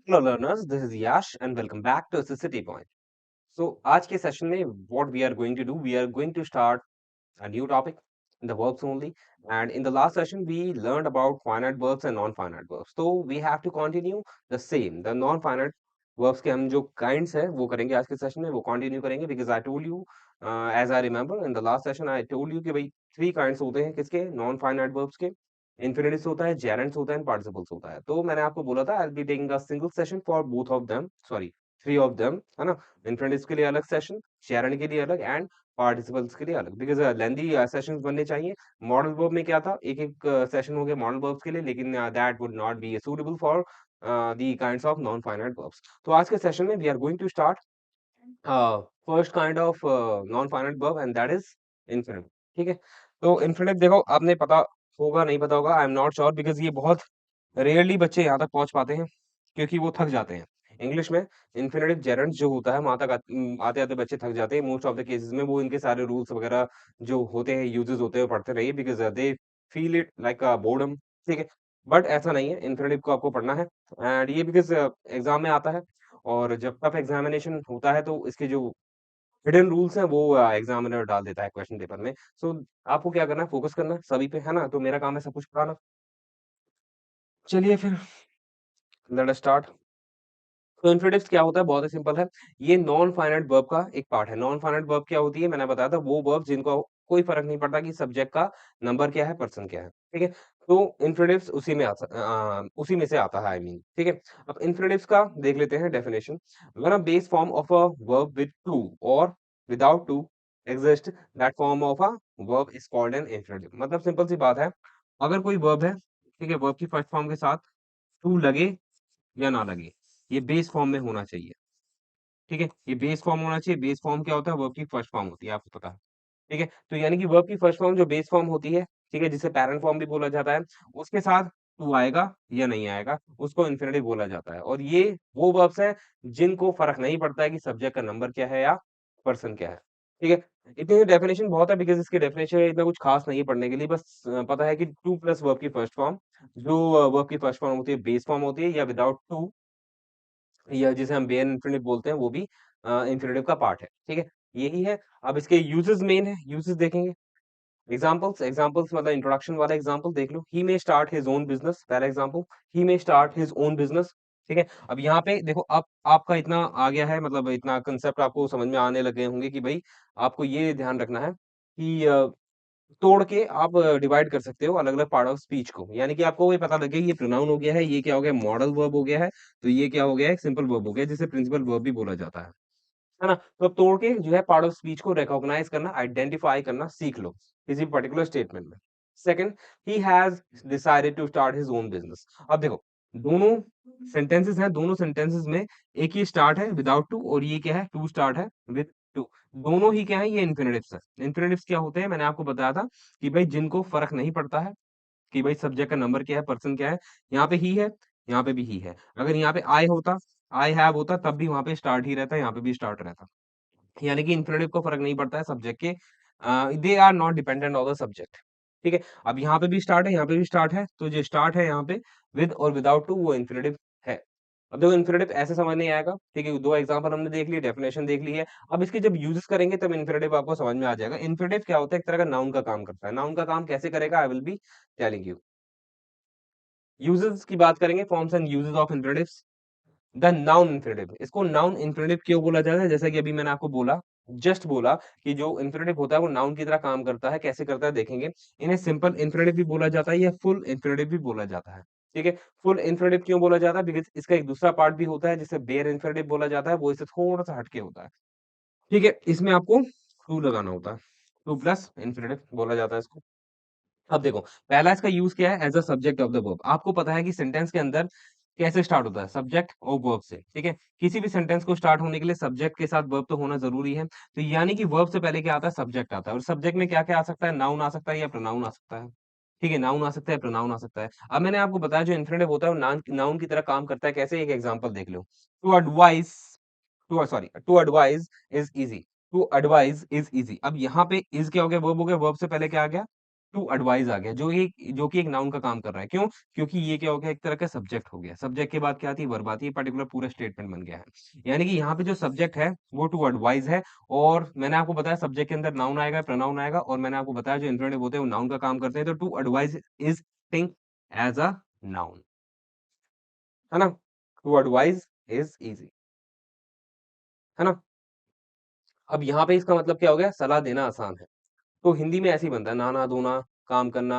Hello learners, this is Yash and welcome back to City Point. So आज के session में what we are going to do, we are going to start a new topic in the verbs only. And in the last session we learned about finite verbs and non-finite verbs, so we have to continue the same, the non-finite verbs के हम जो kinds है वो करेंगे आज के session में, वो continue करेंगे because I told you, as I remember in the last session I told you कि भाई three kinds होते हैं किसके, non-finite verbs के। इन्फिनिटिव्स होता है, जेरेंट्स होता है एंड पार्टिसिपल्स होता है। तो मैंने आपको बोला था आई will be taking a single session for both of them, sorry three of them, है ना। इन्फिनिटिव्स के लिए अलग सेशन, जेरेंट के लिए अलग एंड पार्टिसिपल्स के लिए अलग, बिकॉज़ लेंथी सेशंस बनने चाहिए। मॉडल वर्ब में क्या था, एक-एक सेशन हो गया मॉडल वर्ब्स के लिए, लेकिन that would not be suitable for the kinds of non finite verbs. तो आज के सेशन में we are going to start first kind of non finite verb and that is infinitive. ठीक है? तो इन्फिनिटिव देखो, आपने पता होगा नहीं पता होगा, I am not sure, because ये बहुत रेयरली बच्चे यहाँ तक पहुँच पाते हैं, क्योंकि वो थक जाते हैं। इंग्लिश में इन्फिनिटिव जेरेंट्स जो होता है वहाँ तक आते-आते बच्चे थक जाते हैं। मोस्ट ऑफ द केसेस में वो इनके सारे रूल्स वगैरह जो होते हैं, यूजेस होते हैं, वो पढ़ते रहिए, because they feel it like boredom. ठीक है? बट ऐसा नहीं है, इन्फिनिटिव को आपको पढ़ना है एंड ये बिकॉज़ एग्ज़ाम में आता है, और जब टफ एग्ज़ामिनेशन होता है तो इसके जो हिडन रूल्स हैं वो एग्ज़ामिनर डाल देता है क्वेश्चन पेपर में। सो आपको क्या करना है, फ़ोकस करना है सभी पे, है ना? तो मेरा काम है सब कुछ पढ़ाना। चलिए फिर लेट अस स्टार्ट। तो इन्फिनिटिव्स क्या होता है, बहुत ही सिंपल है। ये नॉन फाइनाइट वर्ब का एक पार्ट है। नॉन फाइनाइट वर्ब क्या होती है, मैंने बताया था, वो वर्ब जिनको कोई फ़र्क नहीं पड़ता कि सब्जेक्ट का नंबर क्या है, पर्सन क्या है, ठीक है? तो इन्फिनिटिव्स उसी में से आता है, आई मीन, ठीक है? अब इन्फिनिटिव्स का देख लेते हैं definition. When a base form of a verb with to और without to exist, that form of a verb is called an infinitive. मतलब सिंपल सी बात है, अगर कोई वर्ब है, ठीक है, वर्ब की फर्स्ट फॉर्म के साथ टू लगे या ना लगे, ये बेस फॉर्म में होना चाहिए, ठीक है? ये बेस फॉर्म होना चाहिए। बेस फॉर्म क्या होता है, वर्ब की फर्स्ट फॉर्म होती है, आपको पता है, ठीक है? तो यानी कि वर्ब की फर्स्ट फॉर्म जो बेस फॉर्म होती है, ठीक है, जिसे पैरेंट फॉर्म भी बोला जाता है, उसके साथ टू आएगा या नहीं आएगा, उसको इन्फिनिटिव बोला जाता है। और ये वो वर्ब्स हैं जिनको फ़र्क नहीं पड़ता है कि सब्जेक्ट का नंबर क्या है या पर्सन क्या है, ठीक है? इतनी डेफिनिशन बहुत है, बिकॉज़ इसकी डेफिनिशन इतना कुछ खास नहीं है पढ़ने के लिए, बस पता है कि टू प्लस वर्ब की फर्स्ट फॉर्म, जो वर्ब की फर्स्ट फॉर्म होती है, बेस फॉर्म होती है, या विदाउट टू, या जिसे हम बेयर इन्फिनिटिव बोलते हैं, वो भी इन्फिनिटिव का पार्ट है, ठीक है? यही है। अब इसके यूजेस मेन है, यूजेस देखेंगे। एग्जांपल्स मतलब इंट्रोडक्शन वाला एग्जांपल देख लो। ही मे स्टार्ट हिज ओन बिजनेस, पहला एग्जांपल, ही मे स्टार्ट हिज ओन बिजनेस, ठीक है? अब यहाँ पे देखो, अब आपका इतना आ गया है, मतलब इतना कांसेप्ट आपको समझ में आने लगे होंगे कि भाई आपको ये ध्यान रखना है कि तोड़ के आप डिवाइड कर सकते हो अलग-अलग पार्ट ऑफ स्पीच को। यानी कि आपको ये पता लगे ये प्रोनाउन हो गया है, ये क्या हो गया, मॉडल वर्ब हो गया है, तो ये क्या हो गया है, सिंपल वर्ब हो गया, जिसे प्रिंसिपल वर्ब भी बोला जाता है ना? तो अब तोड़ के जो है पार्ट ऑफ स्पीच को रिकॉग्नाइज़ करना, आइडेंटिफाई करना सीख लो, किसी पर्टिकुलर स्टेटमेंट में। Second, he has decided to start his own business. अब देखो, दोनों सेंटेंसेस हैं, दोनों सेंटेंसेस में एक ही स्टार्ट है विदाउट टू, और ये क्या है, टू स्टार्ट है विथ टू। दोनों ही क्या है, ये इन्फिनिटिव्स है। इन्फिनिटिव्स क्या होते हैं, मैंने आपको बताया था कि भाई जिनको फ़र्क नहीं पड़ता है कि भाई सब्जेक्ट का नंबर क्या है, पर्सन क्या है। यहाँ पे ही है, यहाँ पे भी ही है। अगर यहाँ पे आई होता, आई हैव होता, तब भी वहाँ पे स्टार्ट ही रहता, यहाँ पे भी स्टार्ट रहता। यानी कि इन्फिनिटिव को फ़र्क नहीं पड़ता है सब्जेक्ट के, they are not dependent on the subject, ठीक है? अब यहाँ पे भी स्टार्ट है, यहाँ पे भी स्टार्ट है, तो जो स्टार्ट है यहाँ पे विद और विदाउट टू, वो इन्फिनिटिव है। अब देखो, इन्फिनिटिव ऐसे समझ नहीं आएगा, ठीक है? 2 एग्ज़ाम्पल हमने देख लिए, डेफिनिशन देख ली है। अब इसके जब यूज़ेस करेंगे तब इन्फिनिटिव आपको समझ में आ जाएगा। इन्फिनिटिव क्या होता है, एक तरह का नाउन का काम करता है। नाउन का काम कैसे करेगा, I will be telling you. Uses की बात करेंगे, forms and uses of infinitives. The noun infinitive, इसको नाउन इन्फिनिटिव क्यों बोला जाता है? जैसा कि अभी मैंने आपको बोला, जस्ट बोला कि जो इन्फिनिटिव होता है वो नाउन की तरह काम करता है। कैसे करता है देखेंगे। इन्हें सिंपल इन्फिनिटिव भी बोला जाता है या फुल इन्फिनिटिव भी बोला जाता है। ठीक है? फुल इन्फिनिटिव क्यों बोला जाता है? बिकॉज़ इसका एक दूसरा पार्ट भी होता है जिसे बेयर इन्फिनिटिव बोला जाता है, वो इससे थोड़ा-सा हट के होता है। ठीक है? इसमें आपको टू लगाना होता है। टू प्लस इन्फिनिटिव बोला जाता है इसको। अब देखो, पहला इसका यूज़ क्या है, as a subject of the verb. आपको पता है कि सेंटेंस के अंदर कैसे स्टार्ट होता है, सब्जेक्ट और वर्ब से, ठीक है? किसी भी सेंटेंस को स्टार्ट होने के लिए सब्जेक्ट के साथ वर्ब तो होना ज़रूरी है। तो यानी कि वर्ब से पहले क्या आता है, सब्जेक्ट आता है, और सब्जेक्ट में क्या-क्या आ सकता है, नाउन आ सकता है या प्रोनाउन आ सकता है। ठीक है? नाउन आ सकता है, प्रोनाउन आ सकता है। अब मैंने आपको बताया जो इन्फिनिटिव होता है वो नाउन नाउन की तरह काम करता है। कैसे? एक एग्जांपल देख लो। To advice to advice is easy. To advice is easy. अब यहाँ पे इज़ क्या हो गया, वर्ब हो गया, वर्ब से पहले क्या आ गया? टू एडवाइस आ गया, जो कि एक नाउन का काम कर रहा है। क्यों? क्योंकि ये क्या हो गया, एक तरह का सब्जेक्ट हो गया। सब्जेक्ट के बाद क्या आती है? वर्ब आती है, पर्टिकुलर पूरा स्टेटमेंट बन गया है। यानी कि यहाँ पे जो सब्जेक्ट है वो टू एडवाइस है, और मैंने आपको बताया सब्जेक्ट के अंदर नाउन आएगा, प्रोनाउन आएगा, और मैंने आपको बताया जो इंफिनिटिव होते हैं वो नाउन का काम करते हैं। तो to advice is think as a noun, है ना? टू एडवाइस इज इजी, है ना? अब यहाँ पे इसका मतलब क्या हो गया? सलाह देना आसान है। तो हिंदी में ऐसे ही बनता है, नहाना, धोना, काम करना,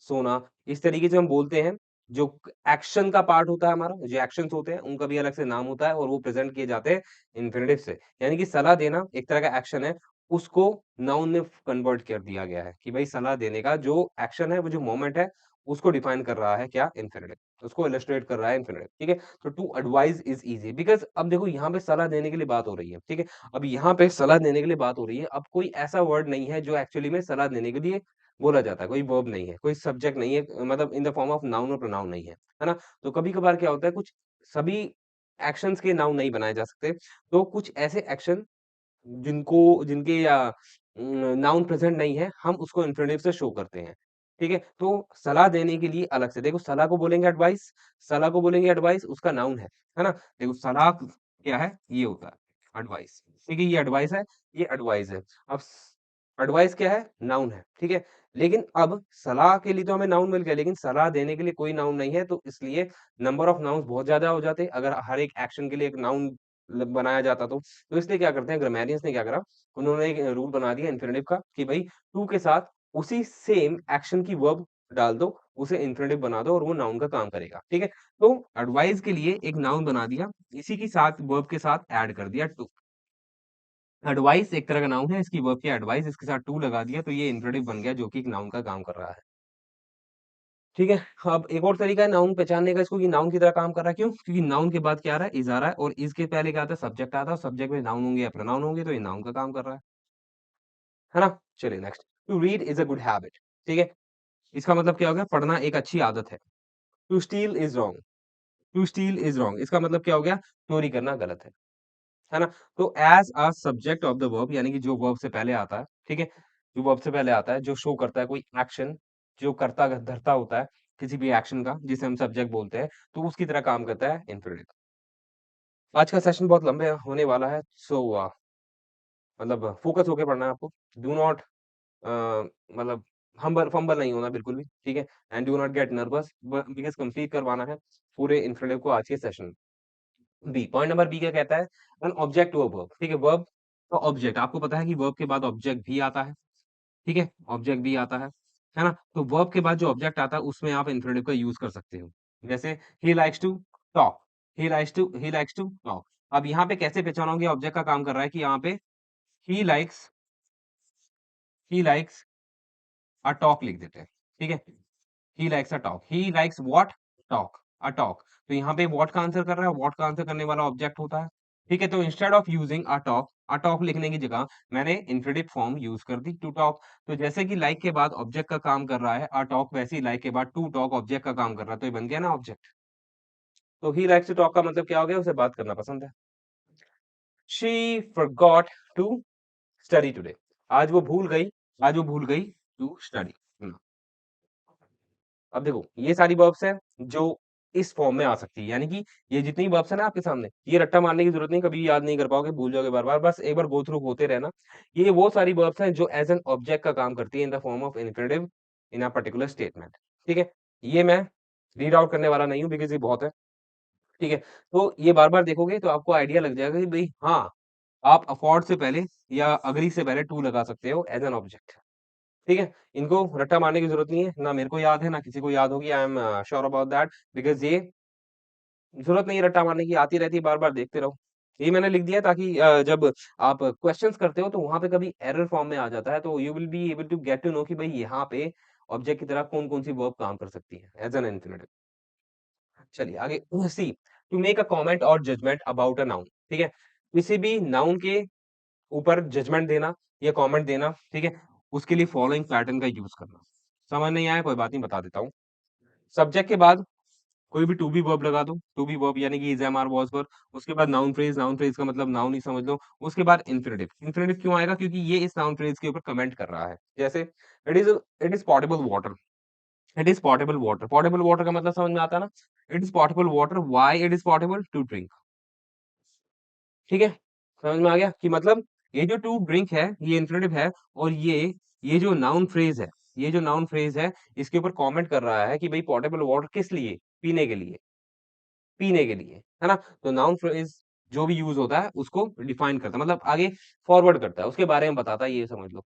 सोना, इस तरीके से हम बोलते हैं। जो एक्शन का पार्ट होता है हमारा, जो एक्शंस होते हैं उनका भी अलग से नाम होता है, और वो प्रेजेंट किए जाते हैं इन्फिनिटिव से। यानी कि सलाह देना एक तरह का एक्शन है, उसको नाउन में कन्वर्ट कर दिया गया है कि भाई सलाह देने का जो एक्शन है, वो जो मोमेंट है, उसको डिफाइन कर रहा है क्या? इन्फिनिटिव। उसको इलस्ट्रेट कर रहा है इन्फिनिटिव, ठीक है? तो to advice is easy, because अब देखो यहाँ पे सलाह देने के लिए बात हो रही है, ठीक है? अब यहाँ पे सलाह देने के लिए बात हो रही है, अब कोई ऐसा वर्ड नहीं है जो एक्चुअली में सलाह देने के लिए बोला जाता है, कोई वर्ब नहीं है, कोई सब्जेक्ट नहीं है, मतलब in the form of noun और प्रोनाउन नहीं है ना? तो कभी-कभार क्या होता है, कुछ सभी एक्शंस के नाउन नहीं बनाए जा सकते, तो कुछ ऐसे एक्शन जिनके नाउन प्रेजेंट नहीं है, हम उसको इन्फिनिटिव से शो करते हैं, ठीक है? तो सलाह देने के लिए अलग से देखो, सलाह को बोलेंगे एडवाइस, सलाह को बोलेंगे एडवाइस, उसका नाउन है ना? देखो सलाह क्या है? ये होता है एडवाइस, ठीक है? ये एडवाइस है, ये एडवाइस है। अब एडवाइस क्या है? नाउन है, ठीक है? लेकिन अब सलाह के लिए तो हमें नाउन मिल गया, लेकिन सलाह देने के लिए कोई नाउन नहीं है, तो इसलिए नंबर ऑफ नाउन्स बहुत ज़्यादा हो जाते, अगर हर एक एक्शन के लिए एक नाउन बनाया जाता तो। तो इसलिए क्या करते हैं ग्रामेरियंस ने क्या करा, उन्होंने एक रूल बना दिया इन्फिनिटिव का कि भई टू के साथ उसी सेम एक्शन की वर्ब डाल दो, उसे इन्फिनिटिव बना दो और वो नाउन का काम करेगा, ठीक है? तो एडवाइस के लिए एक नाउन बना दिया, इसी के साथ वर्ब के साथ ऐड कर दिया टू। एडवाइस एक तरह का नाउन है, इसकी वर्ब की एडवाइस, इसके साथ टू लगा दिया, तो ये इन्फिनिटिव बन गया जो कि एक नाउन का काम कर रहा है। ठीक है? अब एक और तरीका है नाउन पहचानने का इसको कि नाउन की तरह काम कर रहा है, क्यों? क्योंकि नाउन के बाद क्या आ रहा है? इज़ आ रहा है, और इज़ के पहले क्या आता है? सब्जेक्ट आता है, और सब्जेक्ट में नाउन होंगे या प्रोनाउन होंगे, तो ये नाउन का काम कर रहा है ना? चलिए next, to read is a good habit, ठीक है? इसका मतलब क्या हो गया? पढ़ना एक अच्छी आदत है। To steal is wrong, to steal is wrong, इसका मतलब क्या हो गया? चोरी करना गलत है ना? तो as a subject of the verb, यानी कि जो वर्ब से पहले आता है, ठीक है? जो वर्ब से पहले आता है, जो शो करता है कोई एक्शन, जो करता धरता होता है किसी भी एक्शन का, जिसे हम सब्जेक्ट बोलते हैं, तो उसकी तरह काम करता है इन्फिनिटिव। आज का सेशन बहुत लंबे होने वाला है, सो मतलब फोकस होके पढ़ना है आपको। डू नॉट अ, मतलब हम्बल फंबल नहीं होना बिल्कुल भी, ठीक है? And do not gate nervous, because complete करवाना है पूरे इन्फिनिटिव को आज के सेशन में। बी, पॉइंट नंबर बी क्या कहता है? An object to a verb, ठीक है? वर्ब का ऑब्जेक्ट, आपको पता है कि वर्ब के बाद ऑब्जेक्ट भी आता है, ठीक है? ऑब्जेक्ट भी आता है ना? तो वर्ब के बाद जो ऑब्जेक्ट आता है उसमें आप इन्फिनिटिव का यूज़ कर सकते हो। जैसे he likes to talk, he likes to talk. अब यहाँ पे कैसे पहचानोगे ऑब्जेक्ट का काम कर रहा है, कि यहाँ पे he likes he likes a talk लिख देते हैं, ठीक है? He likes a talk, he likes what? Talk, a talk. तो यहाँ पे व्हाट का आंसर कर रहा है, व्हाट का आंसर करने वाला ऑब्जेक्ट होता है, ठीक है? तो instead of using a talk लिखने की जगह मैंने इन्फिनिटिव फॉर्म यूज कर दी, टू टॉक। तो जैसे कि लाइक के बाद ऑब्जेक्ट का काम कर रहा है अ टॉक, वैसे ही लाइक के बाद टू टॉक ऑब्जेक्ट का काम कर रहा है, तो ये बन गया ना ऑब्जेक्ट। तो ही लाइक्स टू टॉक का मतलब क्या हो गया? उसे बात करना पसंद है। She forgot to study today, आज वो भूल गई टू स्टडी। अब देखो ये सारी वर्ब्स हैं जो इस फॉर्म में आ सकती है, यानी कि ये जितनी वर्ब्स है ना आपके सामने, ये रट्टा मारने की जरूरत नहीं, कभी याद नहीं कर पाओगे, भूल जाओगे बार बार, बस एक बार गो थ्रू होते रहना। ये वो सारी वर्ब्स हैं जो एज एन ऑब्जेक्ट का काम करती है in the form of infinitive in a particular statement, ठीक है? ये मैं रीड आउट करने वाला नहीं हूँ, बिकॉज़ ये बहुत है, ठीक है? तो ये बार-बार देखोगे तो आपको आइडिया लग जाएगा कि भई हाँ, आप अफोर्ड से पहले या एग्री से पहले टू लगा सकते हो एज एन ऑब्जेक्ट, ठीक है? इनको रट्टा मारने की ज़रूरत नहीं है, ना मेरे को याद है, ना किसी को याद होगी, I am sure about that, because ये ज़रूरत नहीं है रट्टा मारने की, आती रहती है, बार-बार देखते रहो। ये मैंने लिख दिया ताकि जब आप क्वेश्चन्स करते हो तो वहाँ पे कभी एरर फॉर्म में आ जाता है, तो you will be able to get to know कि भई यहाँ पे ऑब्जेक्ट की तरह कौन-कौन सी वर्ब काम कर सकती है एज एन इन्फिनिटिव। चलिए आगे, see, to make a comment और जजमेंट अबाउट अ नाउन, ठीक है? किसी भी नाउन के ऊपर जजमेंट देना या कमेंट देना, ठीक है? उसके लिए फॉलोइंग पैटर्न का यूज़ करना। समझ नहीं आया कोई बात नहीं, बता देता हूँ। सब्जेक्ट के बाद कोई भी टू बी वर्ब लगा दो, टू बी वर्ब यानी कि इज, एम, आर, वाज, वर। उसके बाद नाउन फ्रेज का मतलब नाउन ही समझ लो। उसके बाद इन्फिनिटिव। इन्फिनिटिव क्यों आएगा? क्योंकि ये इस नाउन फ्रेज के ऊपर कमेंट कर रहा है। जैसे it is potable water. It is potable water. Potable water का मतलब समझ में आता है ना? It is potable water, why it is potable? To drink. ठीक है, समझ में आ गया कि मतलब ये जो टू ड्रिंक है ये इन्फिनिटिव है, और ये जो नाउन फ्रेज है, ये जो नाउन फ्रेज है, इसके ऊपर कमेंट कर रहा है कि भाई पोर्टेबल वाटर किस लिए? पीने के लिए। पीने के लिए, है ना? तो नाउन फ्रेज जो भी यूज होता है उसको डिफाइन करता है, मतलब आगे फॉरवर्ड करता है, उसके बारे में बताता है, ये समझ लो।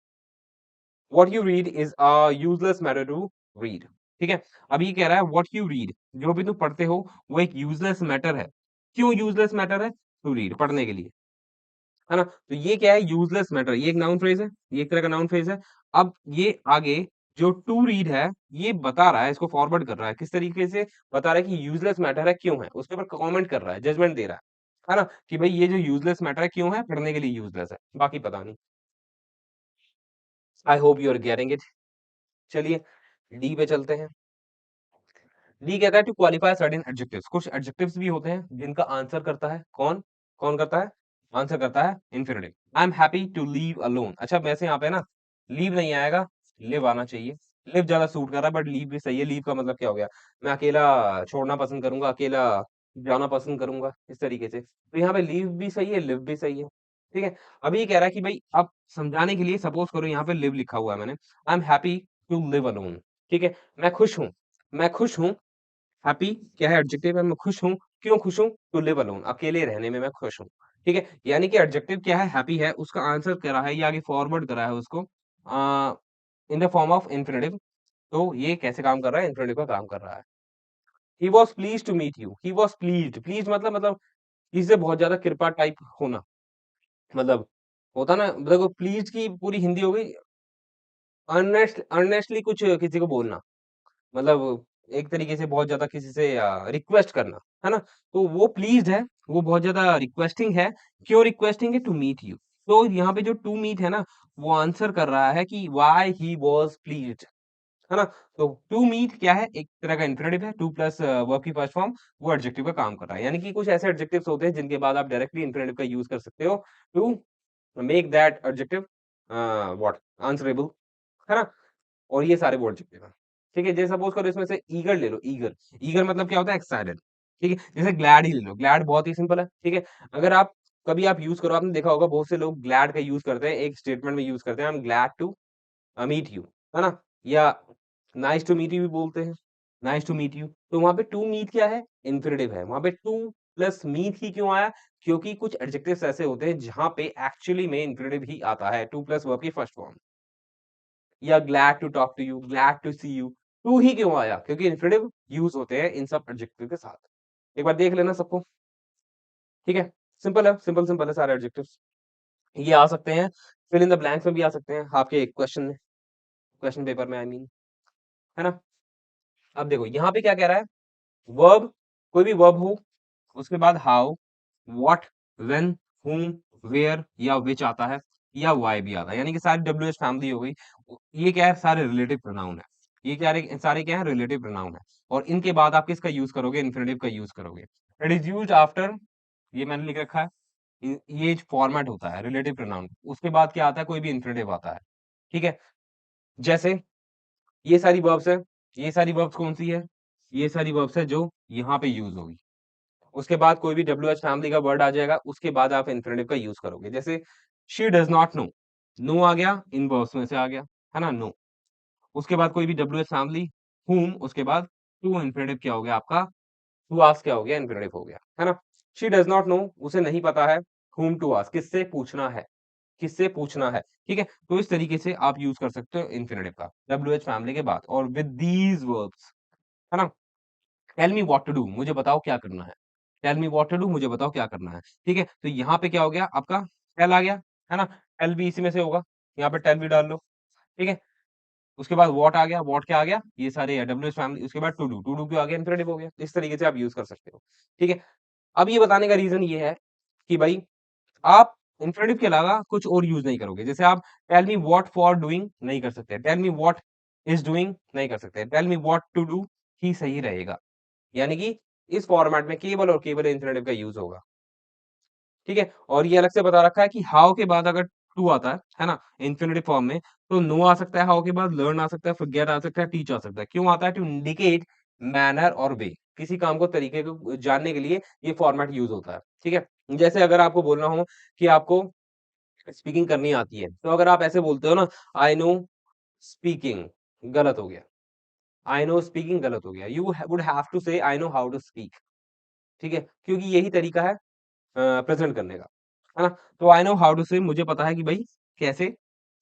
What you read is a useless matter to read. ठीक है, अब ये कह रहा है व्हाट यू रीड, जो भी तुम पढ़ते हो वो एक यूजलेस मैटर है। क्यों यूजलेस मैटर है? टू रीड, पढ़ने के लिए, है ना? तो ये क्या है? Useless matter. ये एक नाउन फ्रेज है, ये एक तरह का नाउन फ्रेज है। अब ये आगे जो टू रीड है, ये बता रहा है, इसको फॉरवर्ड कर रहा है, किस तरीके से बता रहा है कि यूजलेस मैटर है, क्यों है, उसके ऊपर कमेंट कर रहा है, जजमेंट दे रहा है ना? कि भाई ये जो यूजलेस मैटर है क्यों है? पढ़ने के लिए यूजलेस है, बाकी पता नहीं। I hope you are getting it. चलिए डी पे चलते हैं। डी कहता है टू क्वालिफाई सर्टेन एडजेक्टिव्स। कुछ एडजेक्टिव्स भी होते हैं जिनका आंसर करता है कौन? कौन करता है? आंसर करता है infinitive. I am happy to leave alone. अच्छा वैसे यहाँ पे ना लीव नहीं आएगा, लिव आना चाहिए। लिव ज्यादा सूट कर रहा है, बट लीव भी सही है। लीव का मतलब क्या हो गया? मैं अकेला छोड़ना पसंद करूंगा, अकेला जाना पसंद करूंगा, इस तरीके से। तो यहाँ पे लीव भी सही है, लिव भी सही है। ठीक है, अभी ये कह रहा है कि भाई अब समझाने के लिए सपोज करो यहाँ पे लिव लिखा हुआ है मैंने। I am happy to live alone. ठीक है, मैं खुश हूँ। मैं खुश हूँ। हैप्पी क्या है? एडजेक्टिव है। मैं खुश हूँ। क्यों खुश हूँ? टू लिव अलोन, अकेले रहने में मैं खुश हूँ। ठीक है, यानी कि एडजेक्टिव क्या है? हैप्पी है। उसका आंसर करा है, ये आगे फॉरवर्ड करा है उसको in the form of infinitive. तो ये कैसे काम कर रहा है? इन्फिनिटिव का काम कर रहा है। He was please to meet you. He was please. Please मतलब किसी से बहुत ज्यादा कृपा टाइप होना, मतलब होता ना, देखो प्लीज की पूरी हिंदी हो गई अर्नेस्टली कुछ किसी को बोलना, मतलब एक तरीके से बहुत ज्यादा किसी से रिक्वेस्ट करना, है ना? तो वो प्लीज्ड है, वो बहुत ज्यादा रिक्वेस्टिंग है। क्यों रिक्वेस्टिंग है? To meet you. तो यहाँ पे जो टू मीट है ना, वो आंसर कर रहा है कि व्हाई ही वाज प्लीज्ड, है ना? तो टू मीट क्या है? एक तरह का इन्फिनिटिव है, टू प्लस वर्ब की फर्स्ट फॉर्म, वो एडजेक्टिव का काम कर रहा है। यानी कि कुछ ऐसे एडजेक्टिव्स होते हैं जिनके बाद आप डायरेक्टली इन्फिनिटिव का यूज कर सकते हो to make that adjective what answerable, है ना? और ये सारे वर्ड चिपके हैं। ठीक है, जैसे सपोज करो इसमें से ईगर ले लो। ईगर, ईगर मतलब क्या होता है? एक्साइटेड। ठीक है, जैसे ग्लैड ही ले लो। ग्लैड बहुत ही सिंपल है। ठीक है, अगर आप कभी आप यूज करो, आपने देखा होगा बहुत से लोग ग्लैड का यूज करते हैं, एक स्टेटमेंट में यूज करते हैं, I am glad to meet you, है ना? या नाइस टू मीट यू भी बोलते हैं, नाइस टू मीट यू। तो वहां पे टू मीट क्या है? इन्फिनिटिव है। वहां पे टू प्लस मीट ही क्यों आया? क्योंकि कुछ एडजेक्टिव्स ऐसे होते हैं जहां पे एक्चुअली में इन्फिनिटिव ही आता है, टू प्लस वर्ब की फर्स्ट फॉर्म। या glad to talk to you, glad to see you. To ही क्यों आया? क्योंकि इन्फिनिटिव यूज होते हैं इन सब एडजेक्टिव के साथ। एक बार देख लेना सबको। ठीक है, सिंपल है, सिंपल सिंपल है सारे एडजेक्टिव्स। ये आ सकते हैं, फिल इन द ब्लैंक्स में भी आ सकते हैं आपके क्वेश्चन में, क्वेश्चन पेपर में, आई मीन, है ना? अब देखो यहाँ पे क्या कह रहा है? वर्ब, कोई भी वर्ब हो, उसके बाद how, what, when, whom, where या विच आता है, या वाई भी आता है, यानी कि सारी डब्ल्यूएच फैमिली हो गई। ये क्या है? सारे रिलेटिव प्रोनाउन है। ये क्या है? सारे क्या है? रिलेटिव प्रोनाउन है। और इनके बाद आप किसका यूज करोगे? इन्फिनिटिव का यूज करोगे। इट इज यूज्ड आफ्टर, ये मैंने लिख रखा है, ये फॉर्मेट होता है रिलेटिव प्रोनाउन। उसके बाद क्या आता है? कोई भी इन्फिनिटिव आता है। ठीक है, जैसे ये सारी वर्ब्स है, ये सारी वर्ब्स कौन सी है? ये सारी वर्ब्स है जो यहाँ पे यूज होगी। उसके बाद कोई भी WH फैमिली का वर्ड आ जाएगा, उसके बाद आप इन्फिनिटिव का यूज करोगे। जैसे she does not know, know आ गया, इन वर्ब्स में से आ गया, है ना? नो। उसके बाद कोई भी WH फैमिली, whom, उसके बाद टू इन्फिनिटिव क्या हो गया आपका? टू आस्क क्या हो गया? इन्फिनिटिव हो गया, है ना? शी डज नॉट नो, उसे नहीं पता है, whom टू आस्क, किससे पूछना है, किससे पूछना है। ठीक है, तो इस तरीके से आप यूज कर सकते हो इन्फिनिटिव का WH फैमिली के बाद, और विद दीज वर्ब्स, है ना? Tell me what to do, मुझे बताओ क्या करना है। Tell me what to do, मुझे बताओ क्या करना है। ठीक है, तो यहाँ पे क्या हो गया आपका? टेल आ गया, है ना? टेल भी इसी में से होगा, यहाँ पे टेल भी डाल लो। ठीक है, उसके बाद व्हाट आ गया, व्हाट क्या आ गया? ये सारे डब्ल्यूएच फैमिली। उसके बाद टू डू क्यों आ गया? इंफिनिटिव हो गया। इस तरीके से आप यूज कर सकते हो। ठीक है, अब ये बताने का रीजन ये है कि भाई आप इन्फिनिटिव के अलावा कुछ और यूज नहीं करोगे। जैसे आप tell me what for doing नहीं कर सकते, tell me what is doing नहीं कर सकते, tell me what to do ही सही रहेगा। यानी कि इस फॉर्मेट में केवल और केवल इन्फिनेटिव का यूज होगा। ठीक है, और ये अलग से बता रखा है कि हाउ के बाद अगर टू आता है ना, इन्फिनेटिव फॉर्म में, तो नो आ सकता है, हाउ के बाद लर्न आ सकता है, फॉरगेट आ सकता है, टीच आ सकता है। क्यों आता है? टू इंडिकेट मैनर और वे, किसी काम को तरीके को जानने के लिए ये फॉर्मेट यूज होता है। ठीक है, जैसे अगर आपको बोलना हो कि आपको स्पीकिंग करनी आती है, तो अगर आप ऐसे बोलते हो ना, आई नो स्पीकिंग, गलत हो गया। आई नो स्पीकिंग गलत हो गया। You would have to say I know how to speak. ठीक है, क्योंकि यही तरीका है प्रेजेंट करने का, है ना? तो I know how to swim, मुझे पता है कि भाई कैसे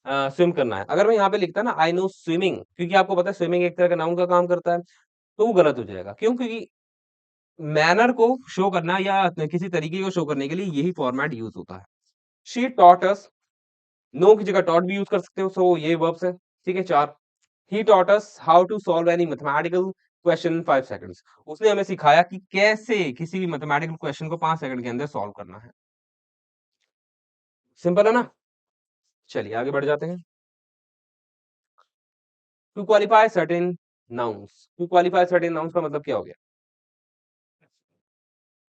स्विम करना है। अगर मैं यहाँ पे लिखता ना आई नो स्विमिंग, क्योंकि आपको पता है स्विमिंग एक तरह का नाउन का काम करता है, तो वो गलत हो जाएगा। क्यों? क्योंकि मैनर को शो करना या किसी तरीके को शो करने के लिए यही फॉर्मेट यूज होता है। शी टॉट अस, नो की जगह टॉट भी यूज कर सकते हो, सो ये वर्ब्स है। ठीक है, 4। He taught us how to solve any mathematical question in 5 seconds. उसने हमें सिखाया कि कैसे किसी भी मैथमेटिकल क्वेश्चन को 5 सेकंड के अंदर सॉल्व करना है। सिंपल है ना? चलिए आगे बढ़ जाते हैं। To qualify certain nouns, to qualify certain nouns का मतलब क्या हो गया?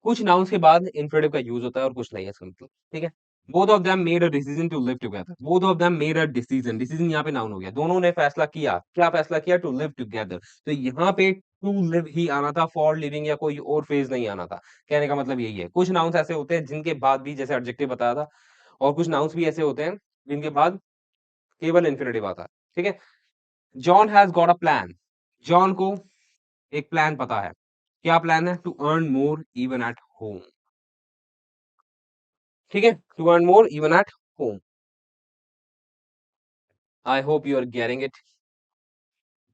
कुछ नाउन्स के बाद इन्फिनेटिव का यूज होता है और कुछ नहीं है इसका मतलब। ठीक है, both of them made a decision to live together, both of them made a decision, decision यहाँ पे नाउन हो गया, दोनों ने फैसला किया। क्या फैसला किया? To live together. तो यहाँ पे टू लिव ही आना था, फॉर लिविंग या कोई और फेज नहीं आना था। कहने का मतलब यही है। कुछ नाउन्स ऐसे होते हैं जिनके बाद भी, जैसे एडजेक्टिव बताया था, और कुछ नाउन्स भी ऐसे होते हैं जिनके बाद केवल इन्फिनेटिव आता है। ठीक है, John has got a plan, John को एक प्लान पता है। क्या प्लान है? To earn more even at home. ठीक है, to earn more even at home. I hope you are getting it.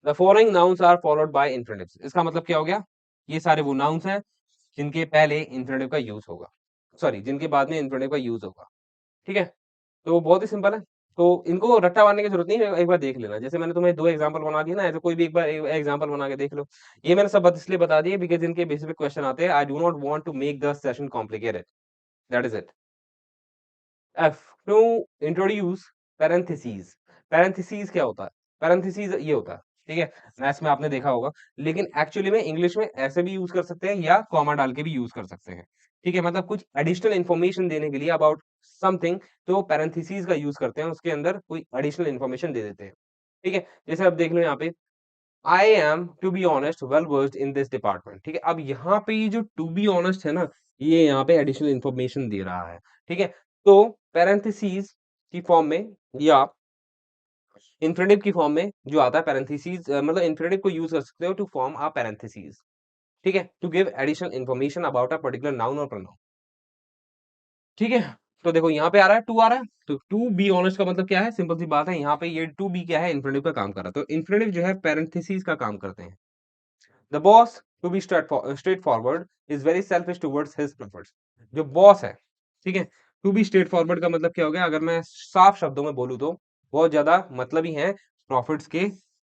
The following nouns are followed by infinitives. इसका मतलब क्या हो गया? ये सारे वो नाउन्स हैं जिनके पहले इन्फिनेटिव का यूज होगा, सॉरी जिनके बाद में इन्फिनेटिव का यूज होगा। ठीक है, तो बहुत ही सिंपल है। तो इनको रट्टा मारने की जरूरत नहीं है, एक बार देख लेना। जैसे मैंने तुम्हें 2 एग्जांपल बना दिए ना, ऐसे कोई भी एक बार एग्जांपल बना के देख लो। ये मैंने सब इसलिए बता दिए बिकॉज़ इनके बेसिस पे क्वेश्चन आते हैं। I do not want to make the session complicated, that is it. F, to introduce parenthesis. Parenthesis क्या होता है? पैरेंथेसिस ये होता है, ठीक है, मैथ्स में आपने देखा होगा, लेकिन एक्चुअली में इंग्लिश में ऐसे भी यूज कर सकते हैं या कॉमा डाल के भी यूज कर सकते हैं। ठीक है, मतलब कुछ एडिशनल इंफॉर्मेशन देने के लिए अबाउट समथिंग, तो पैरेंथेसिस का यूज करते हैं, उसके अंदर कोई एडिशनल इंफॉर्मेशन दे देते हैं। ठीक है, जैसे अब देख लो यहाँ पे, I am to be honest well versed in this department. ठीक है, अब यहाँ पे ये जो टू बी ऑनेस्ट है ना, ये यहाँ पे एडिशनल इंफॉर्मेशन दे रहा है। ठीक है, तो पैरेंथेसिस की फॉर्म में या इन्फिनेटिव की फॉर्म में जो आता है पैरेंथेसिस, मतलब इन्फिनेटिव को यूज कर सकते हो टू फॉर्म अ पैरेंथेसिस। ठीक है, to give additional information about a particular noun और प्रोनाउन। ठीक है, तो देखो यहाँ पे आ रहा है, टू आ रहा है, तो टू बी ऑनेस्ट का मतलब क्या है? सिंपल सी बात है, यहाँ पे ये टू बी क्या है? इन्फिनेटिव का काम कर रहा है। तो इन्फिनेटिव जो है पैरेंथेसिस का काम करते हैं। The boss, to be straight forward, is very selfish towards his profits. जो बॉस है, ठीक है, टू बी स्ट्रेट फॉरवर्ड का मतलब क्या हो गया? अगर मैं साफ शब्दों में बोलूं तो बहुत ज्यादा मतलबी है प्रॉफिट्स के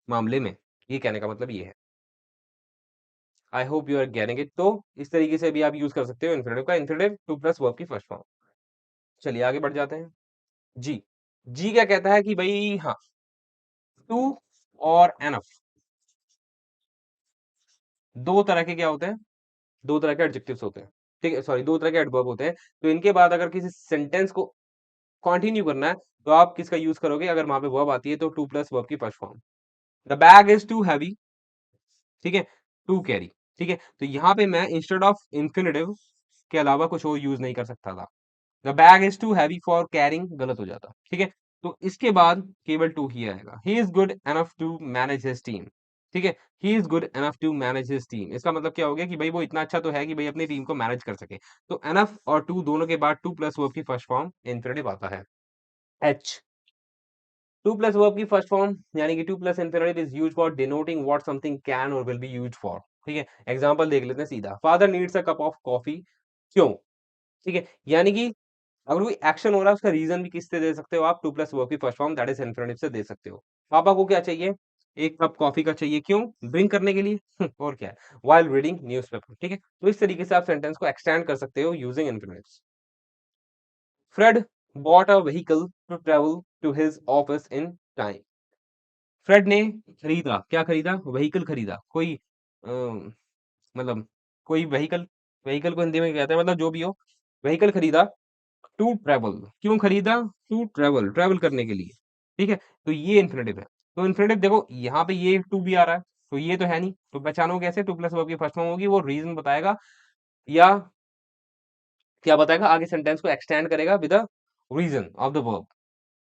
मामले में। ये कहने का मतलब ये है। I hope you are getting it. तो इस तरीके से भी आप यूज कर सकते हो इन्फिनेटिव का, इन्फिनेटिव टू प्लस वर्ब की फर्स्ट फॉर्म। चलिए आगे बढ़ जाते हैं। जी, जी क्या कहता है कि भाई हाँ, टू और एनफ, दो तरह के क्या होते हैं? दो तरह के एडजेक्टिव्स होते हैं। ठीक है, सॉरी, दो तरह के एडवर्ब होते हैं। तो इनके बाद अगर किसी सेंटेंस को कंटिन्यू करना है, तो आप किसका यूज करोगे? अगर वहां पे वर्ब आती है तो टू प्लस वर्ब की first form. The bag is too heavy, ठीक है, टू कैरी। ठीक है, तो यहाँ पे मैं इंस्टेड ऑफ इन्फिनेटिव के अलावा कुछ और यूज नहीं कर सकता था। The bag is too heavy for carrying, गलत हो जाता। ठीक है, तो इसके बाद केवल टू ही आएगा। He is good enough to manage his team. ठीक है, he is good enough to manage his team, इसका मतलब क्या हो गया? कि भाई वो इतना अच्छा तो है कि भाई अपनी टीम को मैनेज कर सके। तो एनफ और टू दोनों के बाद टू प्लस वर्ब की फर्स्ट फॉर्म इन्फिनेटिव आता है। एच, टू प्लस वर्ब की फर्स्ट फॉर्म यानी कि two plus infinitive is used for denoting what something can और विल बी यूज्ड फॉर। ठीक है, एग्जांपल देख लेते हैं सीधा। Father needs a cup of coffee, क्यों? ठीक है, यानी कि अगर कोई एक्शन हो रहा है उसका रीजन भी किससे दे सकते हो आप? टू प्लस वर्ब की first form that is infinitive से दे सकते हो। पापा को क्या चाहिए? एक कप कॉफी का चाहिए, क्यों? ड्रिंक करने के लिए। और क्या है? While reading newspaper. ठीक है, तो इस तरीके से आप सेंटेंस को एक्सटेंड कर सकते हो using infinitives. Fred bought a vehicle to travel to his office in time. Fred ने खरीदा, क्या खरीदा? व्हीकल खरीदा, कोई मतलब कोई व्हीकल, व्हीकल को हिंदी में क्या कहते हैं, मतलब जो भी हो, व्हीकल खरीदा टू ट्रैवल, क्यों खरीदा? टू ट्रैवल, ट्रैवल करने के लिए, ठीक है? तो ये इन्फिनेटिव है। तो इन्फिनेटिव देखो यहाँ पे ये टू भी आ रहा है, तो ये तो है नहीं, तो पहचानो कैसे? टू प्लस वर्ब की फर्स्ट फॉर्म होगी, वो रीजन बताएगा या क्या बताएगा, आगे सेंटेंस को एक्सटेंड करेगा with the reason of the verb,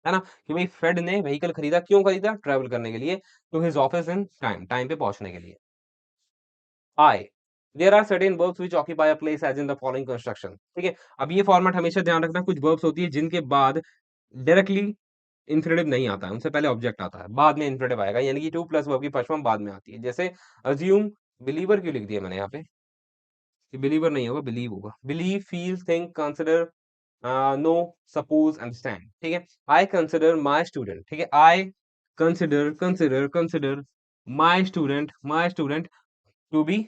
है ना? कि भाई फ्रेड ने व्हीकल खरीदा, क्यों खरीदा? ट्रैवल करने के लिए, to his office in time, time पे पहुंचने के लिए। I, there are certain verbs which occupy a place as in the following construction, ठीक है? अब ये फॉर्मेट हमेशा ध्यान रखना, कुछ वर्ब्स होती है जिनके बाद डायरेक्टली इन्फिनेटिव नहीं आता है, उनसे पहले ऑब्जेक्ट आता है, बाद में इन्फिनेटिव आएगा, यानी कि टू प्लस वर्ब की फर्स्ट फॉर्म बाद में आती है। जैसे अज्यूम, बिलीवर क्यों लिख दिया मैंने यहाँ पे? ये बिलीवर नहीं होगा, बिलीव होगा। Believe, feel, think, consider, know, suppose, understand, ठीक है? आई कंसिडर माई स्टूडेंट, ठीक है? I consider my student to be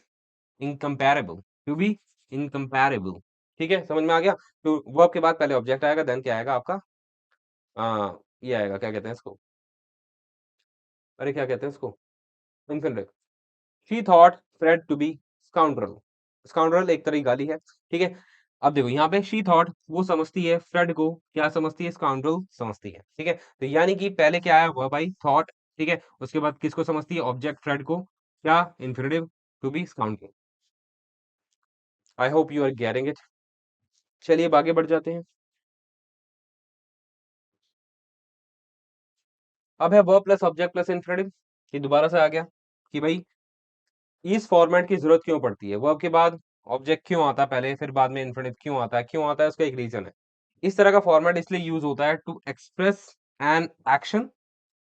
incomparable, to be incomparable, ठीक है? समझ में आ गया? तो वर्ब के बाद पहले ऑब्जेक्ट आएगा, देन क्या आएगा आपका? ये आएगा, क्या कहते हैं इसको? अरे क्या कहते हैं इसको? Infinitive. She thought Fred to be scoundrel, scoundrel एक तरह की गाली है, ठीक है? अब देखो यहाँ पे शी थॉट, वो समझती है फ्रेड को, क्या समझती है? स्काउंड्रल समझती है, ठीक है? तो यानी कि पहले क्या आया? वर्ब आई, थॉट, ठीक है? उसके बाद किसको समझती है? ऑब्जेक्ट फ्रेड को, क्या? Infinitive, to be scoundrel. I hope you are getting it. चलिए अब आगे बढ़ जाते हैं। अब है verb plus object plus infinitive, ये दोबारा से आ गया कि भाई इस फॉर्मेट की जरूरत क्यों पड़ती है? वर्ब के बाद ऑब्जेक्ट क्यों आता है पहले, फिर बाद में इन्फिनिटिव क्यों आता है? क्यों आता है, उसका एक रीजन है। इस तरह का फॉर्मेट इसलिए यूज होता है to express an action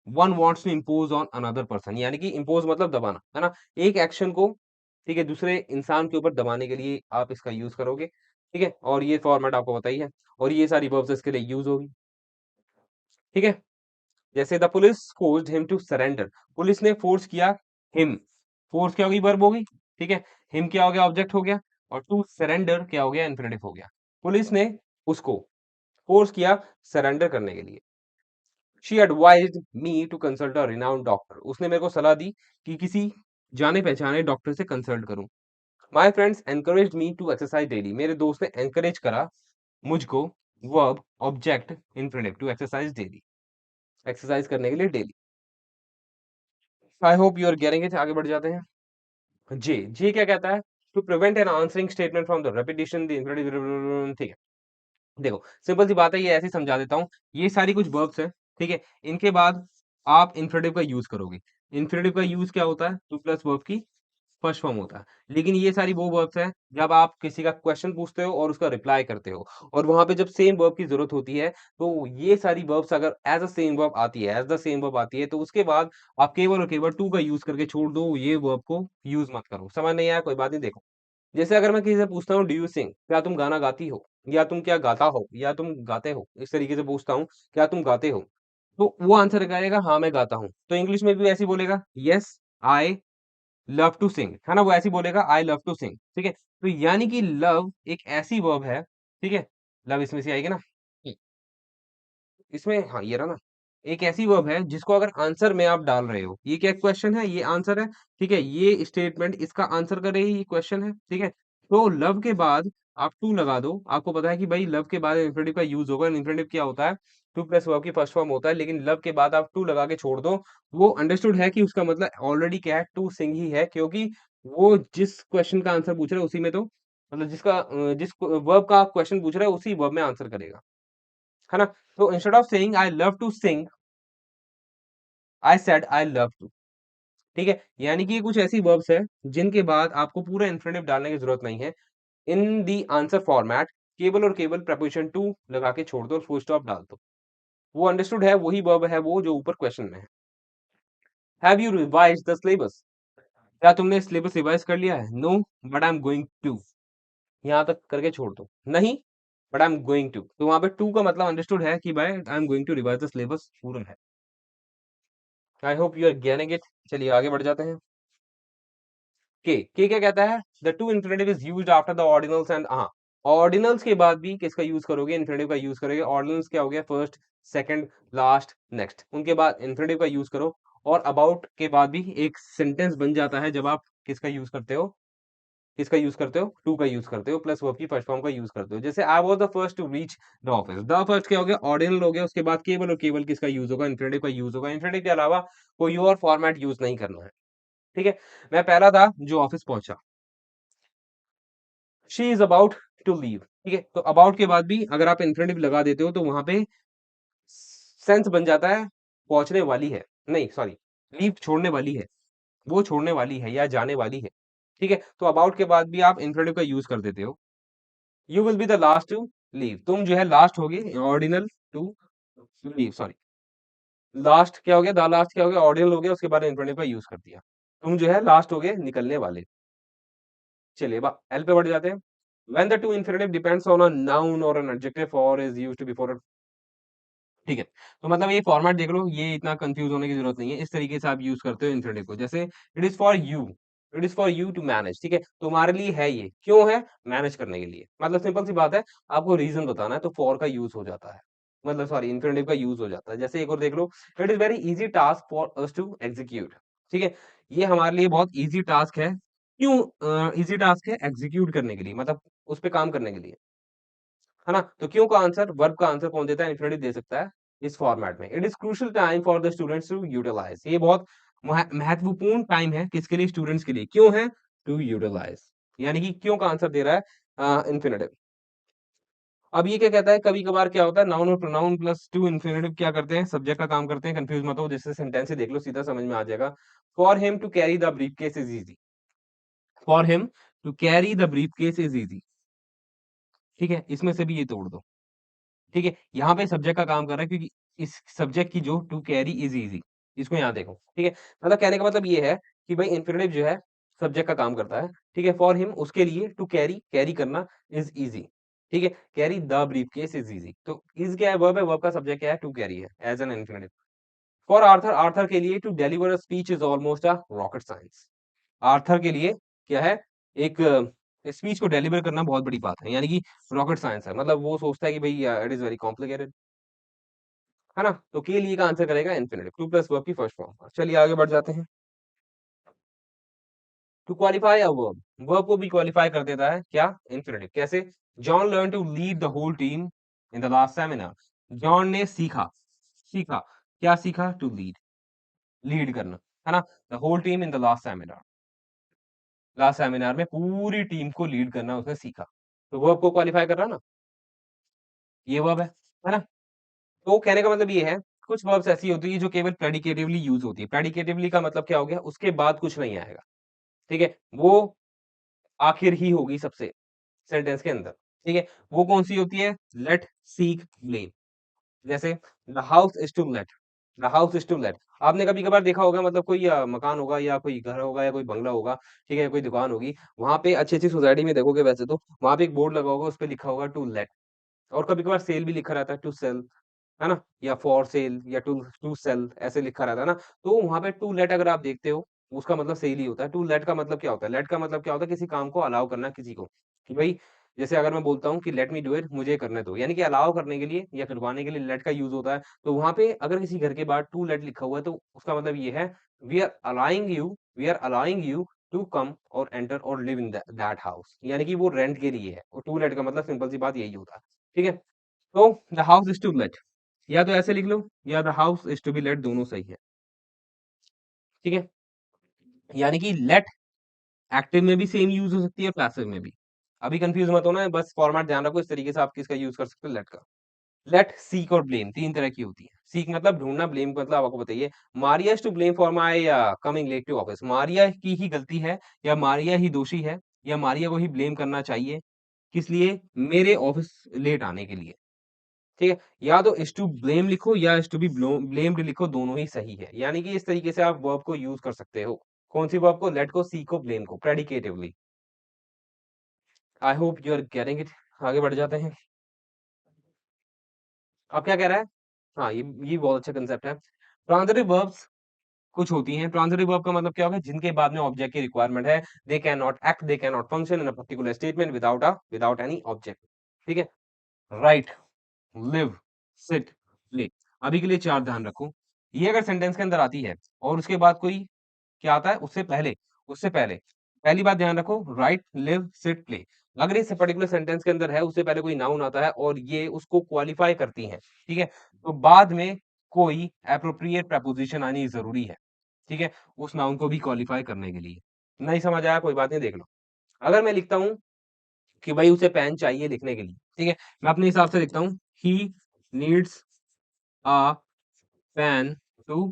one wants to impose on another person, यानी कि इम्पोज मतलब दबाना, है ना? एक एक्शन को, ठीक है, दूसरे इंसान के ऊपर दबाने के लिए आप इसका यूज करोगे, ठीक है? और ये फॉर्मेट आपको पता ही है, और ये सारी वर्ब्स इसके लिए यूज होगी, ठीक है? जैसे the police forced him to surrender, police ने फोर्स किया हिम, फोर्स क्या होगी? वर्ब होगी, ठीक है? हिम क्या हो गया? ऑब्जेक्ट हो गया, और टू सरेंडर क्या हो गया? इन्फिनिटिव हो गया। पुलिस ने उसको फोर्स किया सरेंडर करने के लिए। She advised me to consult a renowned doctor, उसने मेरे को सलाह दी कि किसी जाने पहचाने डॉक्टर से कंसल्ट करूं। My friends encouraged me to exercise daily, मेरे दोस्त ने एनकरेज करा मुझको, verb object infinitive, to exercise daily, exercise करने के लिए daily. I hope you are getting it. आगे बढ़ जाते हैं। जे, जे क्या कहता है? To prevent an answering statement from the repetition the infinitive, ठीक है? देखो सिंपल सी बात है, ये ऐसे ही समझा देता हूँ। ये सारी कुछ वर्ब्स हैं, ठीक है? इनके बाद आप इन्फिनिटिव का यूज करोगे। इन्फिनिटिव का यूज क्या होता है? टू प्लस वर्ब की फर्स्ट फॉर्म होता है। लेकिन ये सारी वो वर्ब्स हैं जब आप किसी का क्वेश्चन पूछते हो और उसका रिप्लाई करते हो, और वहां पे जब सेम वर्ब की जरूरत होती है, तो ये सारी वर्ब्स अगर एज अ सेम वर्ब आती है, एज द सेम वर्ब आती है, तो उसके बाद आप केवल और केवल टू का यूज करके छोड़ दो, ये वर्ब को यूज मत करो। समझ नहीं आया? कोई बात नहीं। देखो जैसे अगर मैं किसी से पूछता हूँ, डू यू सिंग, क्या तुम गाना गाती हो, या तुम क्या गाता हो, या तुम गाते हो, इस तरीके से पूछता हूँ, क्या तुम गाते हो, तो वो आंसर करेगा हाँ मैं गाता हूँ। तो इंग्लिश में भी ऐसे ही बोलेगा, yes I love to sing, है ना? वो ऐसे ही बोलेगा, आई लव टू सिंग, ठीक है? तो यानी कि लव एक ऐसी वर्ब है, ठीक है? लव इसमें से आएगी ना, इसमें, हाँ ये रहा ना, एक ऐसी वर्ब है जिसको अगर आंसर में आप डाल रहे हो, ये क्या क्वेश्चन है, ये आंसर है, ठीक है? ये स्टेटमेंट इसका आंसर कर रही है, ये क्वेश्चन है, ठीक है? तो लव के बाद आप टू लगा दो, आपको पता है कि भाई लव के बाद इन्फिनिटिव का यूज होगा। इन्फिनिटिव क्या होता है? टू प्लस वर्ब की फर्स्ट फॉर्म होता है, लेकिन लव के बाद आप टू लगा के छोड़ दो, वो अंडरस्टूड है कि उसका मतलब ऑलरेडी क्या है? टू सिंग ही है, क्योंकि वो जिस क्वेश्चन का आंसर पूछ रहा है उसी में तो, मतलब जिस वर्ब का क्वेश्चन पूछ रहा है उसी वर्ब में आंसर करेगा, है ना? तो instead of saying I love to sing, I said I love to, ठीक है? यानी कि ये कुछ ऐसी वर्ब्स है जिनके बाद आपको पूरा इन्फिनिटिव डालने की जरूरत नहीं है। इन दी आंसर फॉर्मेट केवल और केवल preposition टू लगा के छोड़ दो और फुल स्टॉप डाल दो। वो अंडरस्टूड है, वही वर्ब है वो जो ऊपर क्वेश्चन में है। Have you revised the syllabus, क्या तुमने सिलेबस रिवाइज कर लिया है? No but I am going to, यहाँ तक करके छोड़ दो। नहीं but I am going to, तो वहां पे टू का मतलब अंडरस्टूड है कि भाई I am going to revise the syllabus पूरा है। I hope you are getting it. चलिए आगे बढ़ जाते हैं। के क्या कहता है? The to infinitive is used after the ordinals and, हाँ, ऑर्डिनल्स के बाद भी किसका यूज करोगे? इन्फिनेटिव का यूज करोगे। ऑर्डिनल्स क्या हो गया? फर्स्ट, सेकंड, लास्ट, नेक्स्ट, उनके बाद इन्फिनेटिव का यूज करो। और अबाउट के बाद भी एक सेंटेंस बन जाता है जब आप किसका यूज करते हो? किसका यूज करते हो? टू का यूज करते हो, प्लस वर्ब की फर्स्ट फॉर्म का यूज करते हो। जैसे I was the first to reach the office, the first क्या हो गया? ऑर्डिनल हो गया, उसके बाद केवल और केवल किसका यूज होगा? इन्फिनेटिव का यूज होगा। इन्फिनेटिव के अलावा कोई और फॉर्मेट यूज नहीं करना है, ठीक है? मैं पहला था जो ऑफिस पहुंचा, she is about to leave, ठीक है? तो अबाउट के बाद भी अगर आप इन्फिनेटिव लगा देते हो तो वहां पे सेंस बन जाता है पहुंचने वाली है, नहीं सॉरी, लीव छोड़ने वाली है, वो छोड़ने वाली है या जाने वाली है, ठीक है? तो अबाउट के बाद भी आप इन्फिनेटिव का यूज कर देते हो। You will be the last to leave, तुम जो है लास्ट होगे, ordinal to leave, sorry, last क्या हो गया? द लास्ट क्या हो गया? ऑर्डिनल हो गया, उसके बाद इन्फिनेटिव का यूज कर दिया। तुम जो है लास्ट हो गए, निकलने वाले। चलिए बा एल पे बढ़ जाते हैं। When the to infinitive depends on a noun और एन एडजेक्टिव और इज यूज्ड बिफोर, ठीक है? तो मतलब ये फॉर्मेट देख लो, ये इतना कंफ्यूज होने की जरूरत नहीं है। इस तरीके से आप यूज करते हो इन्फिनेटिव को। जैसे it is for you, it is for you to manage, ठीक है? तुम्हारे लिए है ये, क्यों है? मैनेज करने के लिए। मतलब सिंपल सी बात है, आपको रीजन बताना है तो फॉर का यूज हो जाता है, मतलब सॉरी इन्फिनेटिव का यूज हो जाता है। जैसे एक और देख लो, it is very easy task for us to execute, ठीक है? ये हमारे लिए बहुत इजी टास्क है। क्यों इजी टास्क है? एग्जीक्यूट करने के लिए, मतलब उस पे काम करने के लिए, है ना? तो क्यों का आंसर, वर्ब का आंसर कौन देता है? इन्फिनिटिव दे सकता है इस फॉर्मेट में। It is crucial time for the students to utilize, ये बहुत महत्वपूर्ण टाइम है, किसके लिए? स्टूडेंट्स के लिए। क्यों है? टू यूटिलाइज, यानी कि क्यों का आंसर दे रहा है इन्फिनिटिव। अब ये क्या कहता है, कभी कभार क्या होता है, नाउन और प्रोनाउन प्लस टू इन्फिनिटिव क्या करते हैं? सब्जेक्ट का काम करते हैं। कंफ्यूज मत हो, जैसे सेंटेंस ही देख लो, सीधा समझ में आ जाएगा। For him to carry the briefcase is easy, for him to carry the briefcase is easy, ठीक है? इसमें से भी ये तोड़ दो, ठीक है? यहाँ पे सब्जेक्ट का काम कर रहा है, क्योंकि इस सब्जेक्ट की जो टू कैरी इज इजी, इसको यहाँ देखो, ठीक है? मतलब कहने का मतलब ये है कि भाई इन्फिनिटिव जो है सब्जेक्ट का काम करता है, ठीक है? फॉर हिम, उसके लिए, टू कैरी, कैरी करना, इज इजी, ठीक है? Carry the briefcase is easy. तो इज क्या है? वर्ब है, वर्ब का सब्जेक्ट क्या है? टू कैरी है, as an infinitive. For Arthur, Arthur के लिए to deliver a speech is almost a rocket science. Arthur के लिए क्या है? एक स्पीच को डिलीवर करना बहुत बड़ी बात है, यानी कि रॉकेट साइंस है। मतलब वो सोचता है कि भाई इट इज वेरी कॉम्प्लिकेटेड, है ना? तो के लिए का आंसर करेगा इन्फिनिटिव, टू प्लस वर्ब की फर्स्ट फॉर्म। चलिए आगे बढ़ जाते हैं। To qualify a verb, verb को भी क्वालिफाई कर देता है क्या? इन्फिनिटिव। कैसे? John learn to lead the whole team in the last seminar, John ने सीखा, सीखा, क्या सीखा? टू लीड, लीड करना, है ना? The whole team in the last seminar, last seminar में पूरी टीम को लीड करना उसने सीखा। तो वर्ब को क्वालिफाई कर रहा ना, ये वर्ब है ना? तो कहने का मतलब ये है, कुछ वर्ब्स ऐसी होती है जो केवल प्रेडिकेटिवली यूज होती है। प्रेडिकेटिवली का मतलब क्या हो गया? उसके बाद कुछ नहीं आएगा, ठीक है? वो आखिर ही होगी सबसे सेंटेंस के अंदर, ठीक है? वो कौन सी होती है? Let, seek, blame. जैसे the house is to let, the house is to let. आपने कभी कभार देखा होगा, मतलब कोई मकान होगा या कोई घर होगा या कोई बंगला होगा, ठीक है? कोई दुकान होगी, वहां पे अच्छी अच्छी सोसाइटी में देखोगे वैसे तो वहां पे एक बोर्ड लगा होगा, उस पे लिखा होगा टू लेट। और कभी कभार सेल भी लिखा रहता है, टू सेल, है ना? या फॉर सेल या टू टू सेल ऐसे लिखा रहता है ना। तो वहाँ पे टू लेट अगर आप देखते हो, उसका मतलब सेल ही होता है। टू लेट का मतलब क्या होता है? लेट का मतलब क्या होता है? किसी काम को अलाउ करना किसी को, कि भाई जैसे अगर मैं बोलता हूँ कि लेट मी डू इट, मुझे करने दो, यानी कि अलाउ करने के लिए या करवाने के लिए लेट का यूज होता है। तो वहाँ पे अगर किसी घर के बाहर टू लेट लिखा हुआ है तो उसका मतलब ये है, we are allowing you, we are allowing you to come और एंटर और लिव इन दैट हाउस, यानी कि वो रेंट के लिए है। और टू लेट का मतलब सिंपल सी बात यही होता है, ठीक है? तो the house is to let, या तो ऐसे लिख लो या the house is to be let, दोनों सही है, ठीक है? यानी कि लेट एक्टिव में भी सेम यूज हो सकती है, पैसिव में भी। अभी कंफ्यूज मत होना है, बस फॉर्मेट ध्यान रखो, इस तरीके से आप किसका यूज कर सकते हो? लेट का। लेट, सीक और ब्लेम तीन तरह की होती है। सीक मतलब ढूंढना, ब्लेम मतलब आपको बताइए। Maria is to blame for my coming late to office, Maria की ही गलती है या मारिया ही दोषी है या मारिया को ही ब्लेम करना चाहिए, किस लिए? मेरे ऑफिस लेट आने के लिए, ठीक है? या तो इज टू ब्लेम लिखो या इज टू बी ब्लेम्ड लिखो, दोनों ही सही है। यानी कि इस तरीके से आप वर्ब को यूज कर सकते हो। कौन सी वर्ब को? लेट को, सी को, ब्लेम को, predicatively. I hope you are getting it. आगे बढ़ जाते हैं। अब क्या कह रहा है? हाँ, ये बहुत अच्छा कंसेप्ट है। ट्रांजिटिव वर्ब्स कुछ होती हैं। ट्रांजिटिव वर्ब का मतलब क्या होगा? जिनके बाद में ऑब्जेक्ट की रिक्वायरमेंट है। They can not act, they can not function in a particular statement without any object, ठीक है? Write, live, sit, play. अभी के लिए चार ध्यान रखो। ये अगर सेंटेंस के अंदर आती है और उसके बाद कोई क्या आता है? उससे पहले, उससे पहले पहली बात ध्यान रखो, राइट, लिव, सिट, प्ले। अगर इस पर्टिकुलर सेंटेंस के अंदर है, उससे पहले कोई नाउन आता है और ये उसको क्वालिफाई करती है, ठीक है? तो बाद में कोई एप्रोप्रिएट प्रपोज़िशन आनी ज़रूरी है, ठीक है? उस नाउन को भी क्वालिफाई करने के लिए। नहीं समझ आया कोई बात नहीं, देख लो। अगर मैं लिखता हूँ कि भाई उसे पेन चाहिए लिखने के लिए, ठीक है? मैं अपने हिसाब से लिखता हूँ, he needs a pen to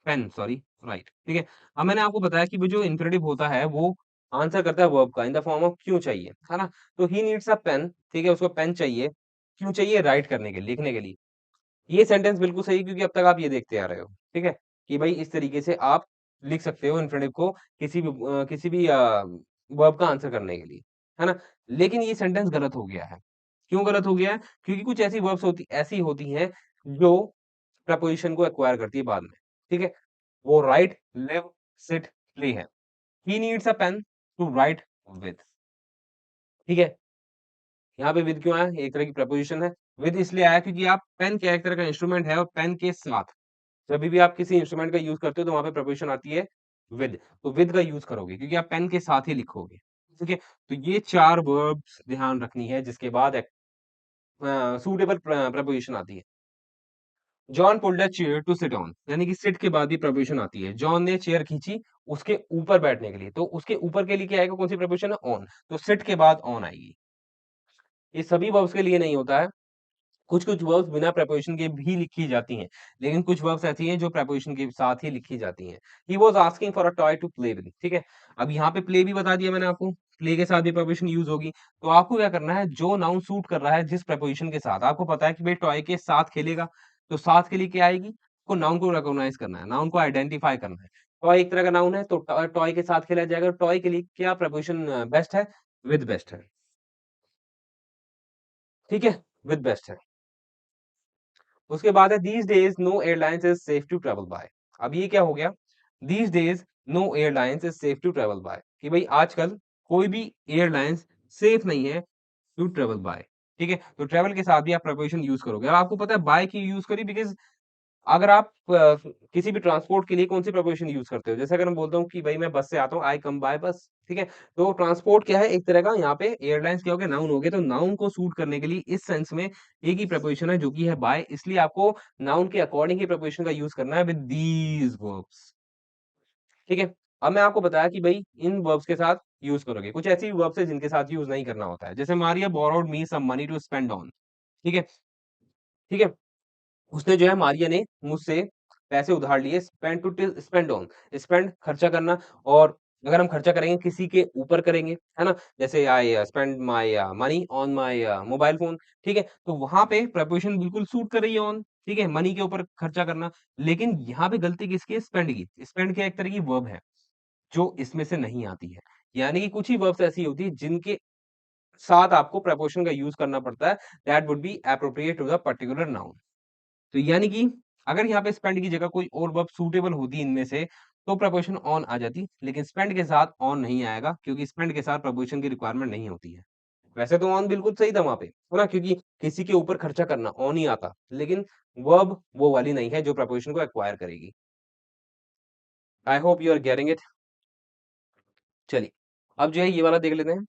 pen sorry write, ठीक है? अब मैंने आपको बताया कि वो जो इन्फिनिटिव होता है वो आंसर करता है वर्ब का इन द फॉर्म ऑफ क्यों चाहिए, है ना? तो ही नीड्स अ पेन, ठीक है? उसको पेन चाहिए, क्यों चाहिए? राइट करने के लिए, लिखने के लिए। ये सेंटेंस बिल्कुल सही है क्योंकि अब तक आप ये देखते आ रहे हो, ठीक है? कि भाई इस तरीके से आप लिख सकते हो इन्फिनिटिव को किसी भी वर्ब का आंसर करने के लिए, है ना? लेकिन ये सेंटेंस गलत हो गया है। क्यों गलत हो गया है? क्योंकि कुछ ऐसी होती हैं जो प्रीपोज़िशन को एक्वायर करती है बाद में, ठीक है? वो राइट, लिव, सिट, प्ले है। He needs a pen to write with, ठीक है? यहाँ पे विद क्यों आया? एक तरह की प्रीपोज़िशन है। विद इसलिए आया क्योंकि आप पेन क्या एक तरह का इंस्ट्रूमेंट है और पेन के साथ जभी भी आप किसी इंस्ट्रूमेंट का यूज़ करते हो तो वहाँ पे प्रीपोज़िशन आती है विद। तो विद का यूज़ करोगे क्योंकि आप पेन के साथ ही लिखोगे, ठीक है? तो ये 4 वर्ब्स ध्यान रखनी है जिसके बाद सूटेबल प्रीपोज़िशन आती है। John pulled a chair to sit on यानी कि सिट के बाद भी प्रीपोज़िशन आती है। जॉन ने चेयर खींची उसके ऊपर बैठने के लिए, तो उसके ऊपर के लिए क्या आएगा? कौन-सी प्रीपोज़िशन है? ऑन। तो सिट के बाद ऑन आएगी। ये सभी वर्ब्स के लिए नहीं होता है। कुछ-कुछ वर्ब्स बिना प्रीपोज़िशन के भी लिखी जाती हैं, लेकिन कुछ वर्ब्स ऐसी हैं जो प्रीपोज़िशन के साथ ही लिखी जाती हैं। He was asking for a toy to play with, ठीक है? अब यहाँ पे प्ले भी बता दिया मैंने आपको, प्ले के साथ भी प्रीपोज़िशन यूज़ होगी। तो आपको क्या करना है, जो नाउन सूट कर रहा है जिस प्रीपोज़िशन के साथ, आपको पता है कि भई टॉय के साथ खेलेगा, तो साथ के लिए क्या आएगी? को नाउन को रिकॉग्नाइज़ करना है, नाउन को आइडेंटिफ़ाई करना है। टॉय एक तरह का नाउन है, तो टॉय के साथ खेला जाएगा, टॉय के लिए क्या प्रीपोज़िशन बेस्ट है? विद बेस्ट है, ठीक है? विद बेस्ट है। उसके बाद है these days no airlines is safe to travel by. अब ये क्या हो गया? These days no airlines is safe to travel by कि भई आजकल कोई भी एयरलाइन्स सेफ नहीं है टू ट्रैवल बाय, ठीक है? तो ट्रैवल के साथ भी आप प्रीपोज़िशन यूज़ करोगे। अब आपको पता है बाय क्यों यूज़ करी बिकॉज़ अगर आप किसी भी ट्रांसपोर्ट के लिए कौन-सी प्रीपोज़िशन यूज़ करते हो? जैसे अगर मैं बोलता हूँ कि भई मैं बस से आता हूँ, आई कम बाय बस, ठीक है? तो ट्रांसपोर्ट क्या है? एक तरह का यहाँ पे एयरलाइन्स क्या हो गया? नाउन हो गया, तो नाउन को सूट करने के लिए इस सेंस में एक ही प्रीपोज़िशन है जो कि है बाय, इसलिए आपको नाउन के अकॉर्डिंग ही प्रीपोज़िशन का यूज़ करना है विद दीज़ वर्ब्स, ठीक है? अब मैं आपको बताया कि भई इन वर्ब्स के साथ यूज़ करोगे। कुछ ऐसी वर्ब्स हैं जिनके साथ यूज़ नहीं करना होता है। जैसे Maria borrowed me some money to spend on, ठीक है? ठीक है? उसने जो है मारिया ने मुझसे पैसे उधार लिए स्पेंड ऑन स्पेंड खर्चा करना और अगर हम खर्चा करेंगे किसी के ऊपर करेंगे, है ना? जैसे I spend my money on my mobile phone, ठीक है? तो वहाँ पे प्रीपोज़िशन बिल्कुल सूट कर रही है ऑन, ठीक है? मनी के ऊपर खर्चा करना। लेकिन यहाँ पे गलती किसकी है? स्पेंड की। स्पेंड क्या एक तरह की वर्ब है, जो इसमें से नहीं आती है। यानी कि कुछ ही वर्ब्स ऐसी होती है जिनके साथ आपको प्रीपोज़िशन का यूज़ करना पड़ता है, that would be appropriate to the particular noun. तो यानी कि अगर यहाँ पे स्पेंड की जगह कोई और वर्ब सूटेबल होती इनमें से, तो प्रीपोज़िशन ऑन आ जाती, लेकिन स्पेंड के साथ ऑन नहीं आएगा क्योंकि स्पेंड के साथ प्रीपोज़िशन की रिक्वायरमेंट नहीं होती है। वैसे तो ऑन बिल्कुल सही था वहाँ पे, है ना? क्योंकि किसी के ऊपर खर्चा करना ऑन ही आता, लेकिन वर्ब वो वाली नहीं है जो प्रीपोज़िशन को एक्वायर करेगी। I hope you are getting it. चलिए, अब जो है ये वाला देख लेते हैं।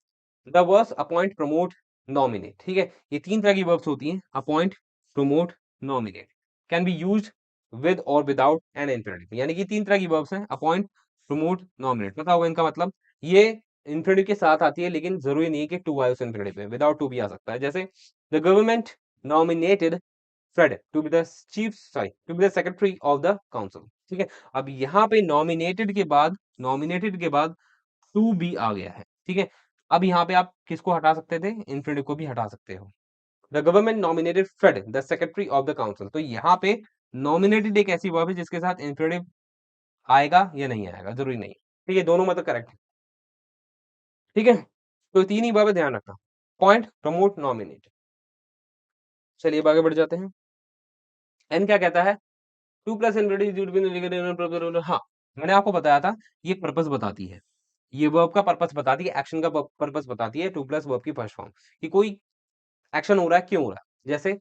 The verbs appoint, promote, nominate, ठीक है? ये 3 तरह की वर्ब्स होती हैं, appoint, promote, nominate. Can be used with और विदाउट एन इन्फिनिटिव यानी कि 3 तरह की वर्ब्स हैं, अपॉइंट, प्रमोट, नॉमिनेट। पता होगा इनका मतलब? ये इन्फिनिटिव के साथ आती है लेकिन ज़रूरी नहीं है कि टू आए उस इन्फिनिटिव में, विदाउट टू भी आ सकता है। जैसे the government nominated Fred to be the to be the secretary of the council, ठीक है? अब यहाँ पे नॉमिनेटेड के बाद टू बी आ गया है, ठीक है? अब यहाँ पे आप किसको हटा सकते थे? इन्फिनिटिव को भी हटा सकते हो। The government nominated Fred the secretary of the council तो यहाँ पे नॉमिनेटेड एक ऐसी वर्ब है जिसके साथ इन्फिनिटिव आएगा या नहीं आएगा, ज़रूरी नहीं। ठीक है, दोनों मतलब करेक्ट है, ठीक है? तो 3 ही वर्ब है, ध्यान रखना। Point, promote, nominate. चलिए अब आगे बढ़ जाते हैं। एन क्या कहता है? 2 प्लस इन्फिनिटिव हाँ, मैंने आपको बताया था, ये पर्पस बताती है। ये वर्ब का पर्पस बताती है, एक्शन का पर्पस बताती है, 2 प्लस वर्ब की फर्स्ट फॉर्म कि कोई एक्शन हो रहा है, क्यों हो रहा है? जैसे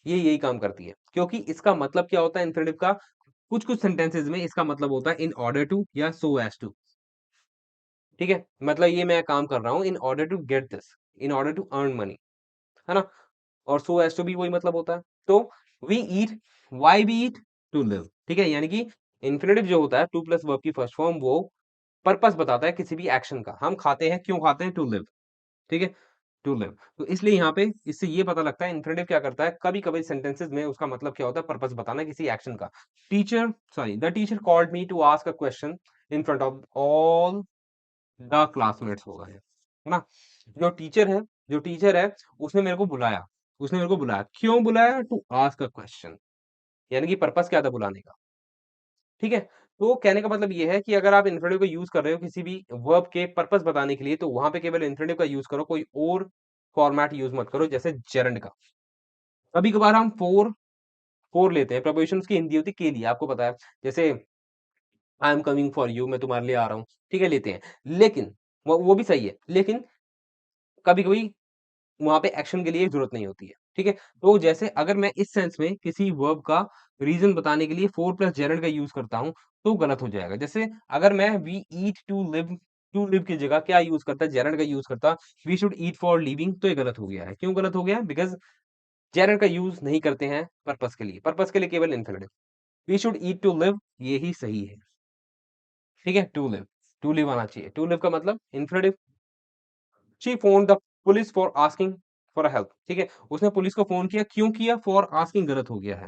ये यही काम करती है, क्योंकि इसका मतलब क्या होता है इन्फिनिटिव का? कुछ-कुछ सेंटेंसेस में इसका मतलब होता है इन ऑर्डर टू या सो एज़ टू। ठीक है, मतलब ये मैं काम कर रहा हूँ in order to get this, in order to earn money, है ना? और सो एज़ टू भी वही मतलब होता है। तो we eat, why we eat? To live, ठीक है? यानी कि इन्फिनिटिव जो होता है टू प्लस वर्ब की फर्स्ट फॉर्म वो पर्पस बताता है किसी भी एक्शन का। हम खाते हैं, क्यों खाते हैं? टू लिव, ठीक है? To live. तो इसलिए यहाँ पे इससे ये पता लगता है इन्फिनिटिव क्या करता है, कभी-कभी सेंटेंसेस में उसका मतलब क्या होता है, पर्पस बताना किसी एक्शन का। Teacher sorry the teacher called me to ask a question in front of all the classmates होगा है ना? जो टीचर है जो टीचर है उसने मेरे को बुलाया, उसने मेरे को बुलाया। क्यों बुलाया? टू आस्क अ क्वेश्चन, यानी कि पर्पस क्या था बुलाने का, ठीक है? तो कहने का मतलब ये है कि अगर आप इन्फिनिटिव को यूज़ कर रहे हो किसी भी वर्ब के पर्पस बताने के लिए, तो वहाँ पे केवल इन्फिनिटिव का यूज़ करो, कोई और फॉर्मेट यूज़ मत करो, जैसे जेरंड का। कभी-कभार हम फॉर लेते हैं, प्रीपोज़िशंस की हिंदी होती है के लिए, आपको पता है। जैसे I am coming for you, मैं तुम्हारे लिए आ रहा हूँ, ठीक है, लेते हैं। लेकिन वो भी सही है, लेकिन कभी-कभी वहाँ पे एक्शन के लिए ज़रूरत नहीं होती है, ठीक है? तो जैसे अगर मैं इस सेंस में किसी वर्ब का रीज़न बताने के लिए फॉर प्लस जेरंड का यूज़ करता हूँ, तो गलत हो जाएगा। जैसे अगर मैं वी ईट टू लिव की जगह क्या यूज़ करता, जेरंड का यूज़ करता, we should eat for living, तो ये गलत हो गया है। क्यों गलत हो गया? बिकॉज़ जेरंड का यूज़ नहीं करते हैं पर्पस के लिए केवल infinitive. We should eat to live, ये ही सही है, ठीक है? टू लिव आना चाहिए। टू लिव का मतलब infinitive. She phoned the police for asking for help, ठीक है? उसने पुलिस को फ़ोन किया, क्यों किया? फॉर आस्किंग गलत हो गया है।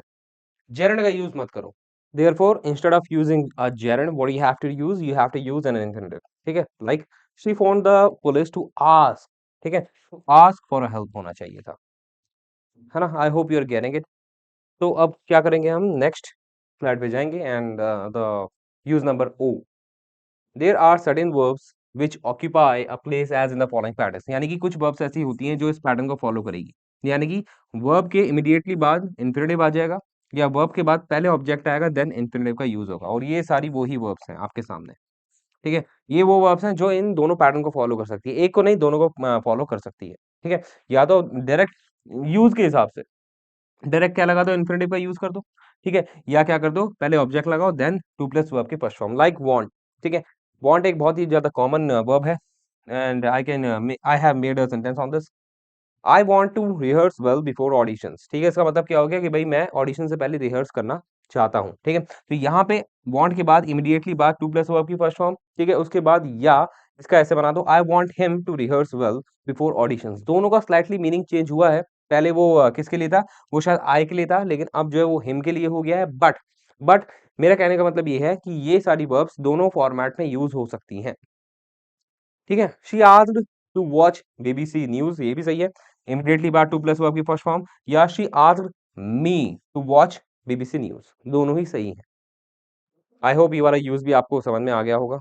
जेरंड का यूज़ मत करो। Therefore, instead of using a gerund, what you have to use? You have to use an infinitive, ठीक है? Like she phoned the police to ask, ठीक है? To ask for a help होना चाहिए था, है ना? I hope you are getting it. तो अब क्या करेंगे हम? नेक्स्ट स्लाइड पे जाएंगे and the use number O. There are certain verbs which occupy a place as in the following patterns, यानी कि कुछ वर्ब्स ऐसी होती हैं जो इस पैटर्न को फॉलो करेगी। यानी कि वर्ब के इमीडिएटली बाद इंफिनिटिव आ जाएगा, या वर्ब के बाद पहले ऑब्जेक्ट आएगा, देन इंफिनिटिव का यूज होगा, और ये सारी वो ही वर्ब्स हैं आपके सामने, ठीक है? ये वो वर्ब्स हैं जो इन दोनों पैटर्न को फॉलो कर सकती है, एक को नहीं दोनों को फॉलो कर सकती है, ठीक है? या तो डायरेक्ट यूज के हिसाब से डायरेक्ट क्या लगा दो, इन्फिनिटिव का यूज कर दो, ठीक है? या क्या कर दो, पहले ऑब्जेक्ट लगाओ, देन टू प्लस वर्ब की फर्स्ट फॉर्म, लाइक वांट, ठीक है? वांट एक बहुत ही ज्यादा कॉमन वर्ब है, and I have made a sentence on this. I want to rehearse well before auditions, ठीक है? इसका मतलब क्या हो गया कि भाई मैं ऑडिशन से पहले रिहर्स करना चाहता हूँ, ठीक है? तो यहाँ पे वांट के बाद इमीडिएटली बाद टू प्लस वर्ब की फर्स्ट फॉर्म, ठीक है? उसके बाद या इसका ऐसे बना दो, I want him to rehearse well before auditions. दोनों का स्लाइटली मीनिंग चेंज हुआ है। पहले वो किसके लिए था? वो शायद आई के लिए था, लेकिन अब जो है वो हिम के लिए हो गया है। बट मेरा कहने का मतलब ये है कि ये सारी वर्ब्स दोनों फॉर्मेट में यूज हो सकती हैं, ठीक है? She asked to watch BBC news, ये भी सही है। इमीडिएटली बाद टू प्लस वर्ब की फर्स्ट फॉर्म, या she asked me to watch BBC news, दोनों ही सही हैं। आई होप ये वाला यूज़ भी आपको समझ में आ गया होगा।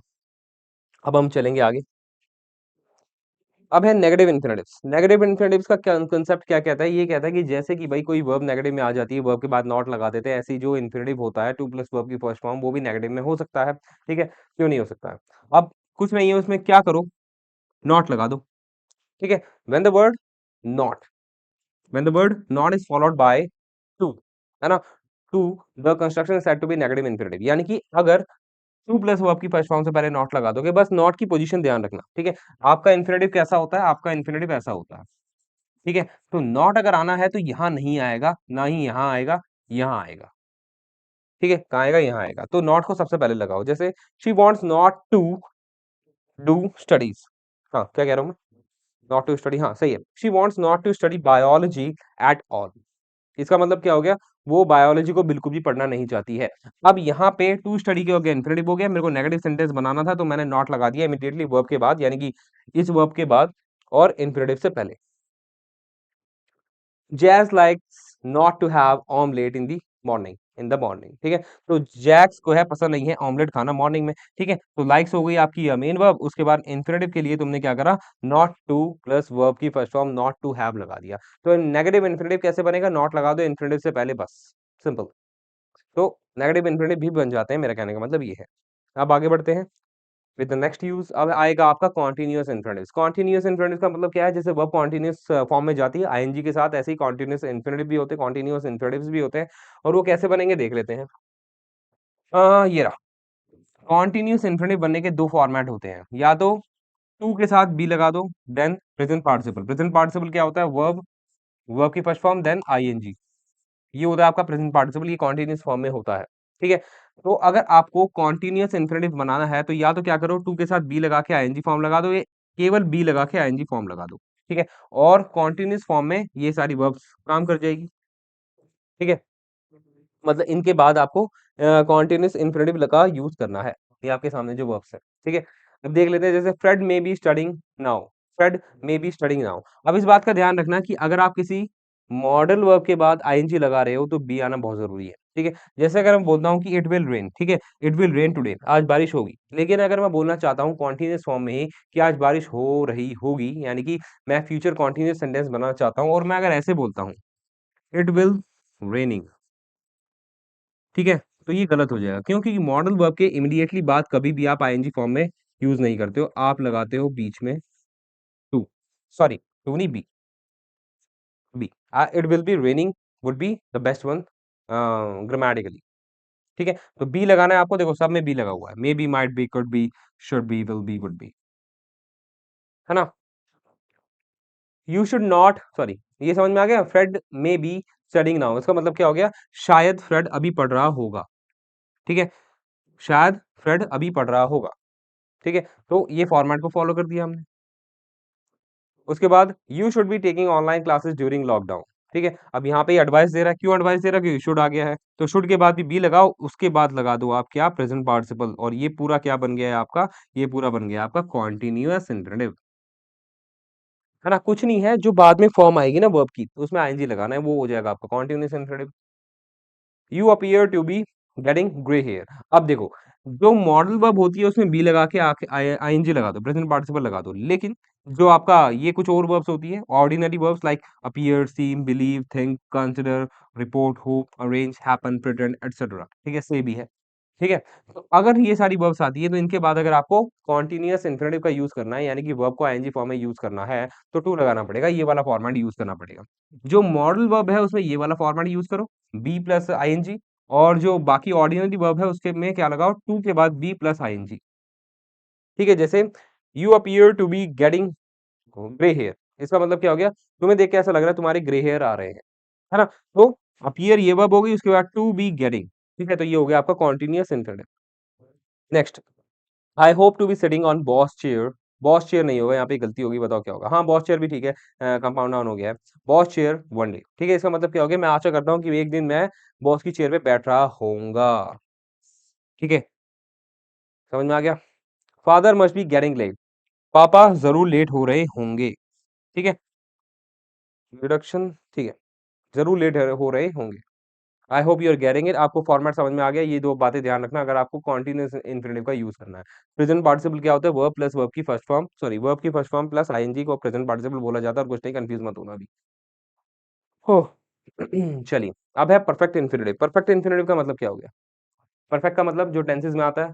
अब हम चलेंगे आगे। अब है नेगेटिव इन्फिनिटिव्स। नेगेटिव इन्फिनिटिव्स का क्या कांसेप्ट क्या कहता है? ये कहता है कि जैसे कि भाई कोई वर्ब नेगेटिव में आ जाती है, वर्ब के बाद नॉट लगा देते हैं, ऐसे ही जो इन्फिनिटिव होता है टू प्लस वर्ब की फर्स्ट फॉर्म, वो भी नेगेटिव में हो सकता है, ठीक है? क्यों नहीं हो सकता है? अब कुछ नहीं है उसमें, क्या करो? नॉट लगा दो, ठीक है? When the word not when the word not is followed by to, है ना? to, the construction is said to be negative infinitive, यानी कि अगर टू प्लस वर्ब की फर्स्ट फॉर्म से पहले नॉट लगा दोगे, बस नॉट की पोजीशन ध्यान रखना, ठीक है? आपका इन्फिनिटिव कैसा होता है? आपका इन्फिनिटिव ऐसा होता है, ठीक है? तो नॉट अगर आना है तो यहाँ नहीं आएगा, ना ही यहाँ आएगा, यहाँ आएगा, ठीक है? कहाँ आएगा? यहाँ आएगा। तो नॉट को सबसे पहले लगाओ, जैसे she wants not to do studies. हाँ, क्या कह रहा हूँ मैं? नॉट टू स्टडी, हाँ सही है। She wants not to study biology at all. इसका मतलब क्या हो गया? वो बायोलॉजी को बिल्कुल भी पढ़ना नहीं चाहती है। अब यहाँ पे टू स्टडी के हो गया, इन्फिनिटिव हो गया, मेरे को नेगेटिव सेंटेंस बनाना था तो मैंने नॉट लगा दिया इमीडिएटली वर्ब के बाद, यानी कि इस वर्ब के बाद और इन्फिनिटिव से पहले। Jaz likes not to have omelette in the morning, ठीक है? तो जैक्स को है पसंद नहीं है ऑमलेट खाना मॉर्निंग में, ठीक है? तो लाइक्स हो गई आपकी मेन वर्ब, उसके बाद इन्फिनिटिव के लिए तुमने क्या करा? नॉट टू प्लस वर्ब की first form not to have लगा दिया। तो नेगेटिव इन्फिनिटिव कैसे बनेगा? नॉट लगा दो इन्फिनिटिव से पहले, बस सिंपल। तो नेगेटिव इन्फिनिटिव भी बन जाते हैं, मेरा कहने का मतलब ये है। अब आगे बढ़ते हैं विद द नेक्स्ट यूज। अब आएगा आपका कॉन्टिन्यूअस इन्फिनिटिव्स। कॉन्टिन्यूअस इन्फिनिटिव्स का मतलब क्या है? जैसे वर्ब कॉन्टिन्यूअस फॉर्म में जाती है आईएनजी के साथ, ऐसे ही कॉन्टिन्यूअस इन्फिनिटिव भी होते हैं, कॉन्टिन्यूअस इन्फिनिटिव्स भी होते हैं। और वो कैसे बनेंगे देख लेते हैं। ये रहा। कॉन्टिन्यूअस इन्फिनिटिव बनने के दो फॉर्मेट होते हैं, या तो टू के साथ बी लगा दो, then present participle. Present participle क्या होता है? वर्ब, वर्ब की फर्स्ट फॉर्म देन आईएनजी, ये होता है आपका प्रेजेंट पार्टिसिपल, ये कॉन्टिन्यूस फॉर्म में होता है। ठीक है, तो अगर आपको कॉन्टिन्यूस इन्फिनिटिव बनाना है तो या तो क्या करो, टू के साथ बी लगा के आईएनजी फॉर्म लगा दो, ये केवल बी लगा के आईएनजी फॉर्म लगा दो। ठीक है, और कॉन्टिन्यूस फॉर्म में ये सारी वर्ब्स काम कर जाएगी। ठीक है, मतलब इनके बाद आपको कॉन्टिन्यूस इन्फिनिटिव लगा यूज करना है, ये आपके सामने जो वर्ब्स है। ठीक है, अब देख लेते हैं, जैसे Fred may be studying now, Fred may be studying now. अब इस बात का ध्यान रखना कि अगर आप किसी मॉडल वर्ब के बाद आईएनजी लगा रहे हो तो बी आना बहुत जरूरी है। ठीक है, जैसे अगर मैं बोलता हूँ कि इट विल रेन, ठीक है, इट विल रेन टुडे, आज बारिश होगी, लेकिन अगर मैं बोलना चाहता हूँ कॉन्टिन्यूस फॉर्म में ही कि आज बारिश हो रही होगी, यानी कि मैं फ्यूचर कॉन्टिन्यूस सेंटेंस बनाना चाहता हूँ और मैं अगर ऐसे बोलता हूँ इट विल रेनिंग, ठीक है, तो ये गलत हो जाएगा। क्यों? क्योंकि मॉडल वर्ब के इमीडिएटली बाद कभी भी आप आईएनजी फॉर्म में यूज नहीं करते हो, आप लगाते हो बीच में टू, सॉरी टू नहीं, be, be. It will be raining would be the best one grammatically. ठीक है, तो बी लगाना है आपको, देखो सब में बी लगा हुआ है, may be, might be, could be, should be, will be, would be, है ना। यू शुड नॉट, सॉरी, ये समझ में आ गया? Fred may be studying now, इसका मतलब क्या हो गया? शायद फ्रेड अभी पढ़ रहा होगा। ठीक है, शायद फ्रेड अभी पढ़ रहा होगा। ठीक है, तो ये फॉर्मेट को फॉलो कर दिया हमने। उसके बाद you should be taking online classes during lockdown. ठीक है, अब यहाँ पे एडवाइस दे रहा है, क्यों एडवाइस दे रहा है? क्योंकि शुड आ गया है, तो शुड के बाद भी बी लगाओ, उसके बाद लगा दो आप क्या? प्रेजेंट पार्टिसिपल, और ये पूरा क्या बन गया है आपका? ये पूरा बन गया आपका कॉन्टिन्यूअस इंटरेटिव, है ना। कुछ नहीं है, जो बाद में फॉर्म आएगी ना वर्ब की, तो उसमें आईएनजी लगाना है, वो हो जाएगा आपका continuous infinitive. You appear to be getting grey hair. अब देखो, जो मॉडल वर्ब होती है उसमें बी लगा के आईएनजी लगा दो, प्रेजेंट पार्टिसिपल लगा दो, लेकिन जो आपका ये कुछ और वर्ब्स होती है, ordinary verbs like appear, seem, believe, think, consider, report, hope, arrange, happen, pretend, etcetera, ठीक है, से भी है। ठीक है, तो अगर ये सारी वर्ब्स आती है तो इनके बाद अगर आपको कॉन्टिन्यूअस इंफिनिटिव का यूज करना है, यानी कि वर्ब को आईएनजी फॉर्म में यूज करना है, तो टू लगाना पड़ेगा, ये वाला फॉर्मेट यूज करना पड़ेगा। जो मॉडल वर्ब है उसमें ये वाला फॉर्मेट यूज करो, बी प्लस आईएनजी, और जो बाकी ऑर्डिनरी वर्ब है उसके में क्या लगाओ? टू के बाद बी प्लस आईएनजी। ठीक है, जैसे you appear to be getting grey hair, इसका मतलब क्या हो गया? तुम्हें देख के ऐसा लग रहा है तुम्हारे ग्रे हेयर आ रहे हैं, है ना। तो अपीयर ये वर्ब हो गई, उसके बाद टू बी गेटिंग। ठीक है, तो ये हो गया आपका continuous infinitive. Next, I hope to be sitting on boss chair. Boss chair नहीं होगा, यहाँ पे गलती होगी, बताओ क्या होगा? हाँ, बॉस चेयर भी ठीक है, कंपाउंड नाउन हो गया है। बॉस चेयर वन डे, ठीक है, इसका मतलब क्या हो गया? मैं आशा करता हूँ कि एक दिन मैं बॉस की चेयर पे बैठ रहा होऊंगा। ठीक है, समझ में आ गया? Father must be getting late, पापा जरूर लेट हो रहे होंगे। ठीक है, रिडक्शन, ठीक है, जरूर लेट हो रहे होंगे। I hope you are getting it, आपको फॉर्मेट समझ में आ गया? ये दो बातें ध्यान रखना अगर आपको कॉन्टिन्यूअस इंफिनिटिव का यूज करना है। प्रेजेंट पार्टिसिपल क्या होता है? वर्ब प्लस वर्ब की फर्स्ट फॉर्म, सॉरी वर्ब की फर्स्ट फॉर्म प्लस आईएनजी को प्रेजेंट पार्टिसिपल बोला जाता है, और कुछ नहीं, कंफ्यूज मत होना अभी। हो चलिए, अब है परफेक्ट इंफिनिटिव। परफेक्ट इंफिनिटिव का मतलब क्या हो गया? परफेक्ट का मतलब जो टेंसेस में आता है,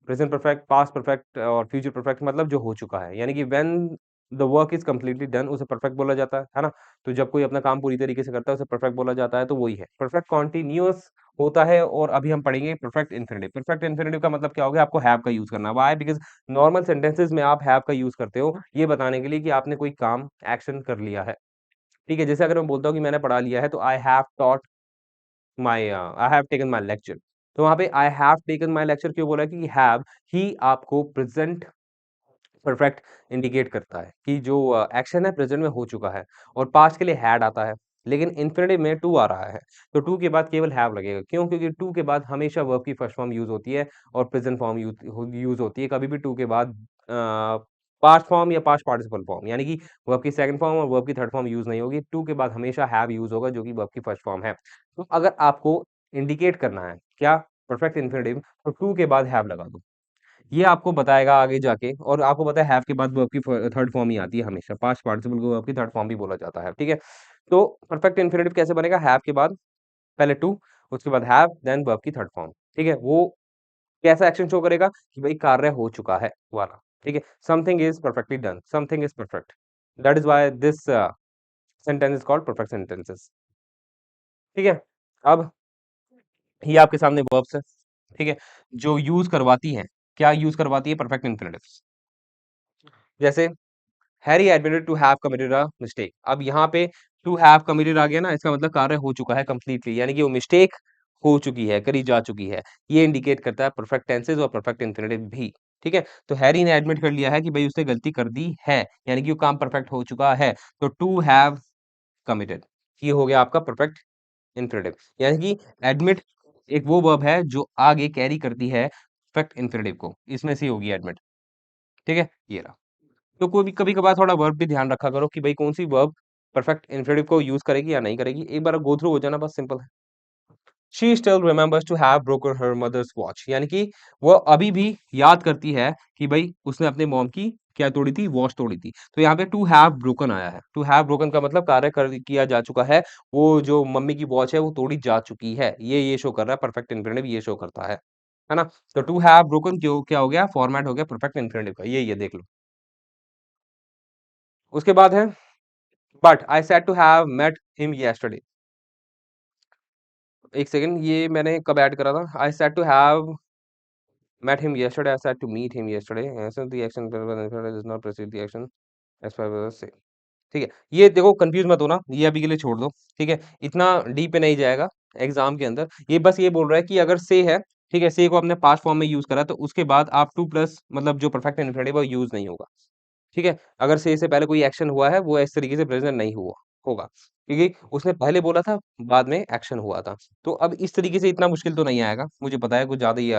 प्रेजेंट परफेक्ट, पास्ट परफेक्ट और फ्यूचर परफेक्ट, मतलब जो हो चुका है, यानी कि when the work is completely done उसे परफेक्ट बोला जाता है ना। तो जब कोई अपना काम पूरी तरीके से करता है उसे परफेक्ट बोला जाता है, तो वही है परफेक्ट कॉन्टिन्यूअस होता है। और अभी हम पढ़ेंगे परफेक्ट इंफिनिटिव। परफेक्ट इंफिनिटिव का मतलब क्या हो गया? आपको हैव का यूज करना है। व्हाई? बिकॉज नॉर्मल सेंटेंसेस में आप हैव का यूज करते हो ये बताने के लिए कि आपने कोई काम एक्शन कर लिया है। ठीक है, जैसे अगर मैं बोलता हूँ कि मैंने पढ़ा लिया है, तो I have taught my, I have taken my lecture. तो वहां पे I have taken my lecture क्यों बोला? क्योंकि हैव ही आपको प्रेजेंट परफेक्ट इंडिकेट करता है कि जो एक्शन है प्रेजेंट में हो चुका है, और पास्ट के लिए हैड आता है, लेकिन इन्फिनिटिव में टू आ रहा है, तो टू के बाद केवल हैव लगेगा। क्यों? क्योंकि टू के बाद हमेशा वर्ब की फर्स्ट फॉर्म यूज होती है और प्रेजेंट फॉर्म यूज होती है, कभी भी टू के बाद पास्ट फॉर्म या पास्ट पार्टिसिपल फॉर्म, यानी कि वर्ब की सेकंड फॉर्म और वर्ब की थर्ड फॉर्म यूज नहीं होगी। टू के बाद हमेशा हैव यूज होगा, जो कि वर्ब की फर्स्ट फॉर्म है। तो अगर आपको इंडिकेट करना है क्या परफेक्ट इन्फिनिटिव, तो टू के बाद हैव लगा दो, ये आपको बताएगा आगे जाके। और आपको पता है हैव के बाद वर्ब की थर्ड फॉर्म ही आती है हमेशा, पास्ट पार्टिसिपल को वर्ब की थर्ड फॉर्म भी बोला जाता है। ठीक है, तो परफेक्ट इन्फिनिटिव कैसे बनेगा? हैव के बाद पहले टू, उसके बाद हैव, देन वर्ब की थर्ड फॉर्म। ठीक है, वो कैसा एक्शन शो करेगा कि भाई कार्य हो चुका है वाला। ठीक है, something is perfectly done, something is perfect, that is why this sentence is called perfect sentences. ठीक है, अब ये आपके सामने वर्ब्स है, ठीक है, जो यूज करवाती हैं, क्या यूज करवाती है? Perfect infinitives. जैसे Harry admitted to have committed a mistake. अब यहाँ पे टू हैव कमिटेड आ गया ना, इसका मतलब कार्य हो चुका है कंप्लीटली, यानी कि वो मिस्टेक हो चुकी है, करी जा चुकी है। ये इंडिकेट करता है परफेक्ट टेंसेस और परफेक्ट इंफिनिटिव भी। ठीक है, तो हैरी ने एडमिट कर लिया है कि भाई उसने गलती कर दी है, यानी कि वो काम परफेक्ट हो चुका है। तो टू हैव कमिटेड, ये हो गया आपका परफेक्ट इंफिनिटिव। यानी कि एडमिट एक वो वर्ब है जो आगे कैरी करती है परफेक्ट इंफिनिटिव को, इसमें से होगी एडमिट। ठीक है, ये रहा। तो कोई भी कभी कभार थोड़ा वर्ब भी ध्यान रखा करो कि भाई कौन सी वर्ब परफेक्ट इंफिनिटिव को यूज करेगी या नहीं करेगी, एक बार गो थ्रू हो जाना, बस सिंपल है। She still remembers to have broken her mother's watch, यानी कि वो अभी भी याद करती है कि भाई उसने अपने मॉम की क्या तोड़ी थी, वॉच तोड़ी थी। तो यहाँ पे टू हैव ब्रोकन आया है, टू हैव ब्रोकन का मतलब कार्य कर किया जा चुका है, वो जो मम्मी की वॉच है वो तोड़ी जा चुकी है, ये शो कर रहा है परफेक्ट इंफिनिटिव, ये शो करता है ना। तो टू हैव ब्रोकन क्यों क्या हो गया, फॉर्मेट हो गया परफेक्ट इंफिनिटिव का, ये देख लो। उसके बाद है but I said to have met him yesterday. एक सेकंड, ये मैंने कब ऐड करा था, I said to have met him yesterday, I said to meet him yesterday, answer the action does not precede the action as per the say। ठीक है, ये देखो कंफ्यूज मत होना, ये अभी के लिए छोड़ दो। ठीक है, इतना डीप पे नहीं जाएगा एग्जाम के अंदर, ये बस ये बोल रहा है कि अगर से है, ठीक है, से को आपने पास्ट फॉर्म में यूज करा तो उसके बाद आप टू प्लस मतलब जो परफेक्ट इंफिनिटिव है वो यूज नहीं होगा। ठीक है, अगर से पहले कोई एक्शन हुआ है वो इस तरीके से प्रेजेंट नहीं हुआ होगा, क्योंकि उसने पहले बोला था, बाद में एक्शन हुआ था। तो अब इस तरीके से इतना मुश्किल तो नहीं आएगा, मुझे पता है कुछ ज्यादा ही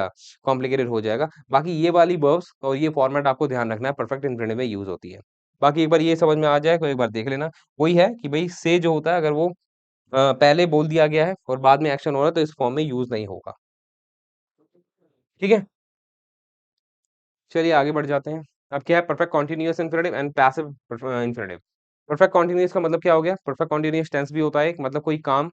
कॉम्प्लिकेटेड हो जाएगा। बाकी ये वाली वर्ब्स और ये फॉर्मेट आपको ध्यान रखना है, परफेक्ट इंफिनिटिव में यूज होती है। बाकी एक बार ये समझ में आ जाए तो एक बार देख लेना। वही है कि भाई से जो होता है अगर वो पहले बोल दिया गया है और बाद में एक्शन हो रहा है तो इस फॉर्म में यूज नहीं होगा। ठीक है, चलिए आगे बढ़ जाते हैं। अब क्या है perfect continuous infinitive and passive infinitive. Perfect continuous का मतलब क्या हो गया, परफेक्ट कॉन्टिन्यूअस टेंस भी होता है एक, मतलब कोई काम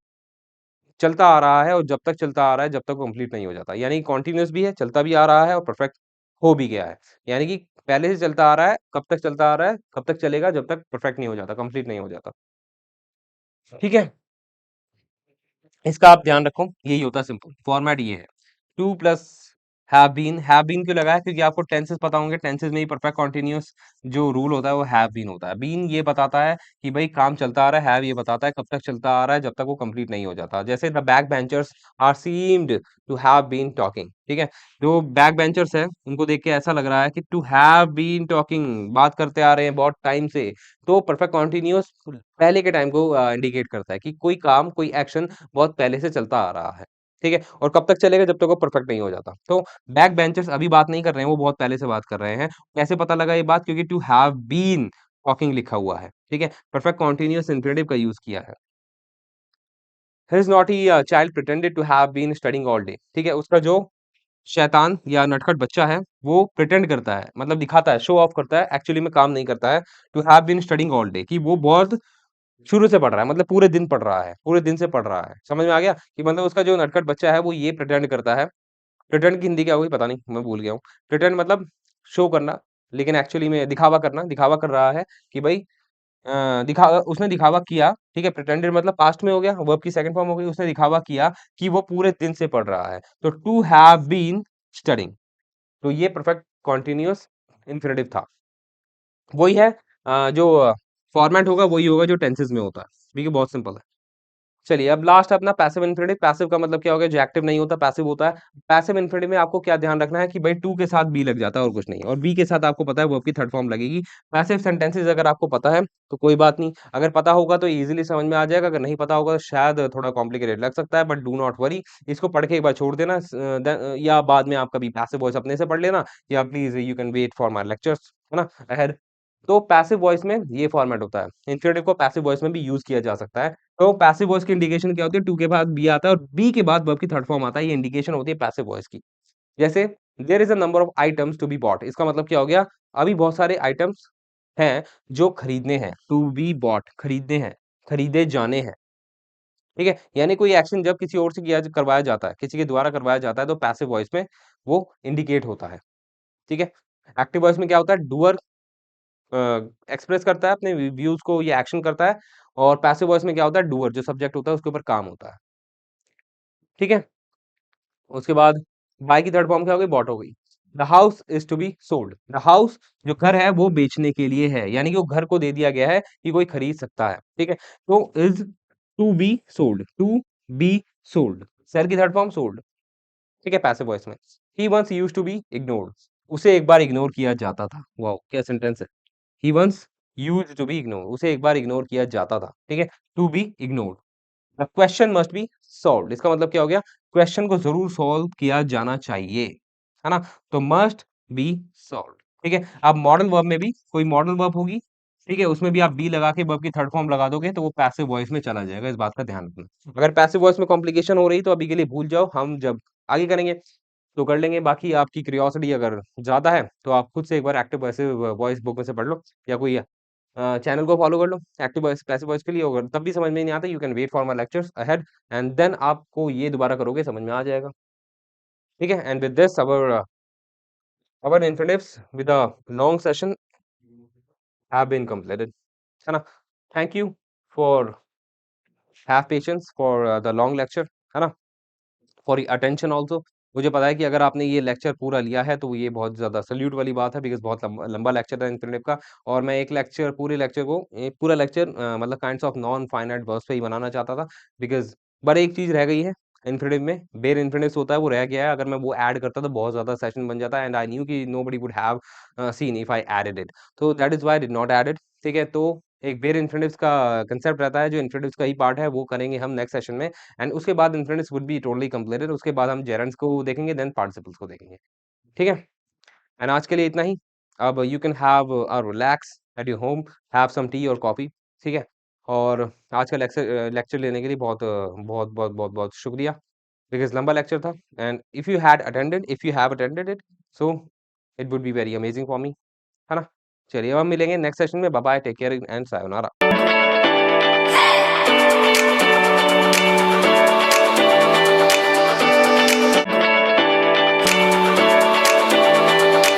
चलता आ रहा है और जब तक चलता आ रहा है जब तक वो कंप्लीट नहीं हो जाता, यानी कॉन्टिन्यूअस भी है, चलता भी आ रहा है और परफेक्ट हो भी गया है। यानी कि पहले से चलता आ रहा है, कब तक चलता आ रहा है, कब तक चलेगा, जब तक परफेक्ट नहीं हो जाता, कंप्लीट नहीं हो जाता। ठीक है, इसका आप ध्यान रखो, यही होता है सिंपल फॉर्मेट, ये है टू प्लस हैव बीन क्यों लगा है, क्योंकि आपको टेंसेस पता होंगे, टेंसेस में ही परफेक्ट कॉन्टिन्यूअस जो रूल होता है वो हैव बीन होता है। बीन ये बताता है कि भाई काम चलता आ रहा है, हैव ये बताता है कब तक चलता आ रहा है, जब तक वो कंप्लीट नहीं हो जाता। जैसे the back benchers are seemed to have been talking. ठीक है, जो बैक बेंचर्स है उनको देख के ऐसा लग रहा है कि टू हैव बीन टॉकिंग, बात करते आ रहे हैं बहुत टाइम से। तो परफेक्ट कॉन्टिन्यूअस पहले के टाइम को इंडिकेट करता है कि कोई काम कोई एक्शन बहुत पहले से चलता आ रहा है। ठीक है, और कब तक चलेगा, जब तक वो परफेक्ट नहीं हो जाता। तो बैक बेंचर्स अभी बात नहीं कर रहे हैं, वो बहुत पहले से बात कर रहे हैं। कैसे पता लगा ये बात, क्योंकि टू हैव बीन टॉकिंग लिखा हुआ है। ठीक है, परफेक्ट कॉन्टिन्यूअस इंफिनिटिव का यूज किया है। His naughty child pretended to have been studying all day. ठीक है, उसका जो शैतान या नटखट बच्चा है वो प्रिटेंड करता है, मतलब दिखाता है, शो ऑफ करता है, एक्चुअली में काम नहीं करता है। To have been studying all day, कि वो बहुत शुरू से पढ़ रहा है, मतलब पूरे दिन पढ़ रहा है, पूरे दिन से पढ़ रहा है। समझ में आ गया कि मतलब उसका जो नटखट बच्चा है वो ये प्रिटेंड करता है। प्रिटेंड की हिंदी क्या होगी पता नहीं, मैं भूल गया हूँ। प्रिटेंड मतलब शो करना, लेकिन एक्चुअली में दिखावा करना, दिखावा कर रहा है कि भाई उसने दिखावा किया। ठीक है, प्रिटेंडेड मतलब पास्ट में हो गया, वर्ब की सेकंड फॉर्म हो गई, उसने दिखावा किया कि वो पूरे दिन से पढ़ रहा है। तो टू हैव बीन स्टडिंग, तो ये परफेक्ट कॉन्टिन्यूअस इन्फिनिटिव था। वही है जो फॉर्मेट होगा वही होगा जो टेंसेस में होता है। ठीक है, बहुत सिंपल है। चलिए अब लास्ट अपना पैसिव इन्फिनिटिव। पैसिव का मतलब क्या हो गया, जो एक्टिव नहीं होता पैसिव होता है। पैसिव इन्फिनिटिव में आपको क्या ध्यान रखना है कि भाई टू के साथ बी लग जाता है और कुछ नहीं, और बी के साथ आपको पता है वर्ब की थर्ड फॉर्म लगेगी। पैसिव सेंटेंसेस अगर आपको पता है तो कोई बात नहीं, अगर पता होगा तो इजीली समझ में आ जाएगा, अगर नहीं पता होगा तो शायद थोड़ा कॉम्प्लिकेटेड लग सकता है, बट डू नॉट वरी। इसको पढ़ के एक बार छोड़ देना, या बाद में आप कभी पैसिव वॉइस अपने से पढ़ लेना, या please you can wait for my lectures, है ना, अहेड। तो पैसिव वॉइस में ये फॉर्मेट होता है, इन्फिनिटिव को पैसिव वॉइस में भी यूज किया जा सकता है। तो पैसिव वॉइस की इंडिकेशन क्या होती है, टू के बाद बी आता है और बी के बाद वर्ब की थर्ड फॉर्म आता है, ये इंडिकेशन होती है पैसिव वॉइस की। जैसे there is a number of items to be bought, इसका मतलब क्या हो गया, अभी बहुत सारे आइटम्स हैं जो खरीदने हैं, टू बी बॉट खरीदने हैं, खरीदे जाने हैं। ठीक है, यानी कोई एक्शन जब किसी और से किया करवाया जाता है, किसी के द्वारा करवाया जाता है, तो पैसिव वॉइस में वो इंडिकेट होता है। ठीक है, एक्टिव वॉइस में क्या होता है, डूअर एक्सप्रेस करता है अपने व्यूज को, ये एक्शन करता है। और पैसिव वॉइस में क्या होता है, डूअर जो सब्जेक्ट होता है उसके ऊपर काम होता है। ठीक है, उसके बाद बाय की थर्ड फॉर्म क्या हो गई, बॉट हो गई। The house is to be sold. The house जो घर है वो बेचने के लिए है, यानी कि वो घर को दे दिया गया है कि कोई खरीद सकता है, ठीक है। तो is to be sold, to be sold, sell की थर्ड फॉर्म सोल्ड, ठीक है, पैसिव वॉइस में। He once used to be ignored, उसे एक बार इग्नोर किया जाता था। वाओ क्या सेंटेंस है। He once used to be ignore, उसे एक बार इग्नोर किया जाता था, ठीक है। To be ignored, the question must be solved, इसका मतलब क्या हो गया, क्वेश्चन को जरूर सॉल्व किया जाना चाहिए, है ना। तो मस्ट बी सॉल्व्ड, ठीक है। अब मॉडल वर्ब में भी कोई मॉडल वर्ब होगी, ठीक है, उसमें भी आप बी लगा के वर्ब की थर्ड फॉर्म लगा दोगे तो वो पैसिव वॉइस में चला जाएगा, इस बात का ध्यान रखना। अगर पैसिव वॉइस में कॉम्प्लिकेशन हो रही तो अभी के लिए भूल जाओ, हम जब आगे करेंगे तो कर लेंगे। बाकी आपकी क्यूरियोसिटी अगर ज्यादा है तो आप खुद से एक बार एक्टिव पैसिव वॉइस बुक में से पढ़ लो, या कोई चैनल को फॉलो कर लो एक्टिव वॉइस पैसिव वॉइस के लिए। अगर तब भी समझ में नहीं आता, you can wait for my lectures ahead, and then आपको ये दोबारा करोगे समझ में आ जाएगा, ठीक है। And with this our infinitives with a long session have been completed, है ना। Thank you for have patience for the long lecture, है ना, फॉर अटेंशन ऑल्सो। मुझे पता है कि अगर आपने ये लेक्चर पूरा लिया है तो ये बहुत ज़्यादा सल्यूट वाली बात है, बिकॉज़ बहुत लंबा लेक्चर था इन्फिनिटिव का। और मैं एक लेक्चर पूरे लेक्चर को पूरा लेक्चर मतलब kinds of non finite verbs पे ही बनाना चाहता था, बिकॉज़ बट एक चीज़ रह गई है इन्फिनिटिव में, बेयर इन्फिनिटिव्स होता है वो रह गया है। अगर मैं वो ऐड करता तो बहुत ज़्यादा सेशन बन जाता, एंड आई न्यू कि nobody would have seen if I added it, तो that is why I did not add it, ठीक है। तो एक बेयर इन्फिनिटिव्स का कांसेप्ट रहता है, जो इन्फिनिटिव्स का ही पार्ट है वो करेंगे हम नेक्स्ट सेशन में, एंड उसके बाद इन्फिनिटिव्स वुड बी टोटली कंप्लीटेड। उसके बाद हम जेरेंड्स को देखेंगे, देन पार्टिसिपल्स को देखेंगे, ठीक है। एंड आज के लिए इतना ही। अब you can have a relax at your home, have some tea और कॉफी, ठीक है। और आज का लेक्चर लेक्चर लेने के लिए बहुत शुक्रिया, बिकॉज़ लंबा लेक्चर था, and if you have attended it, so it would be very amazing for me, है ना। चलिए अब हम मिलेंगे नेक्स्ट सेशन में। Bye bye, take care and sayonara.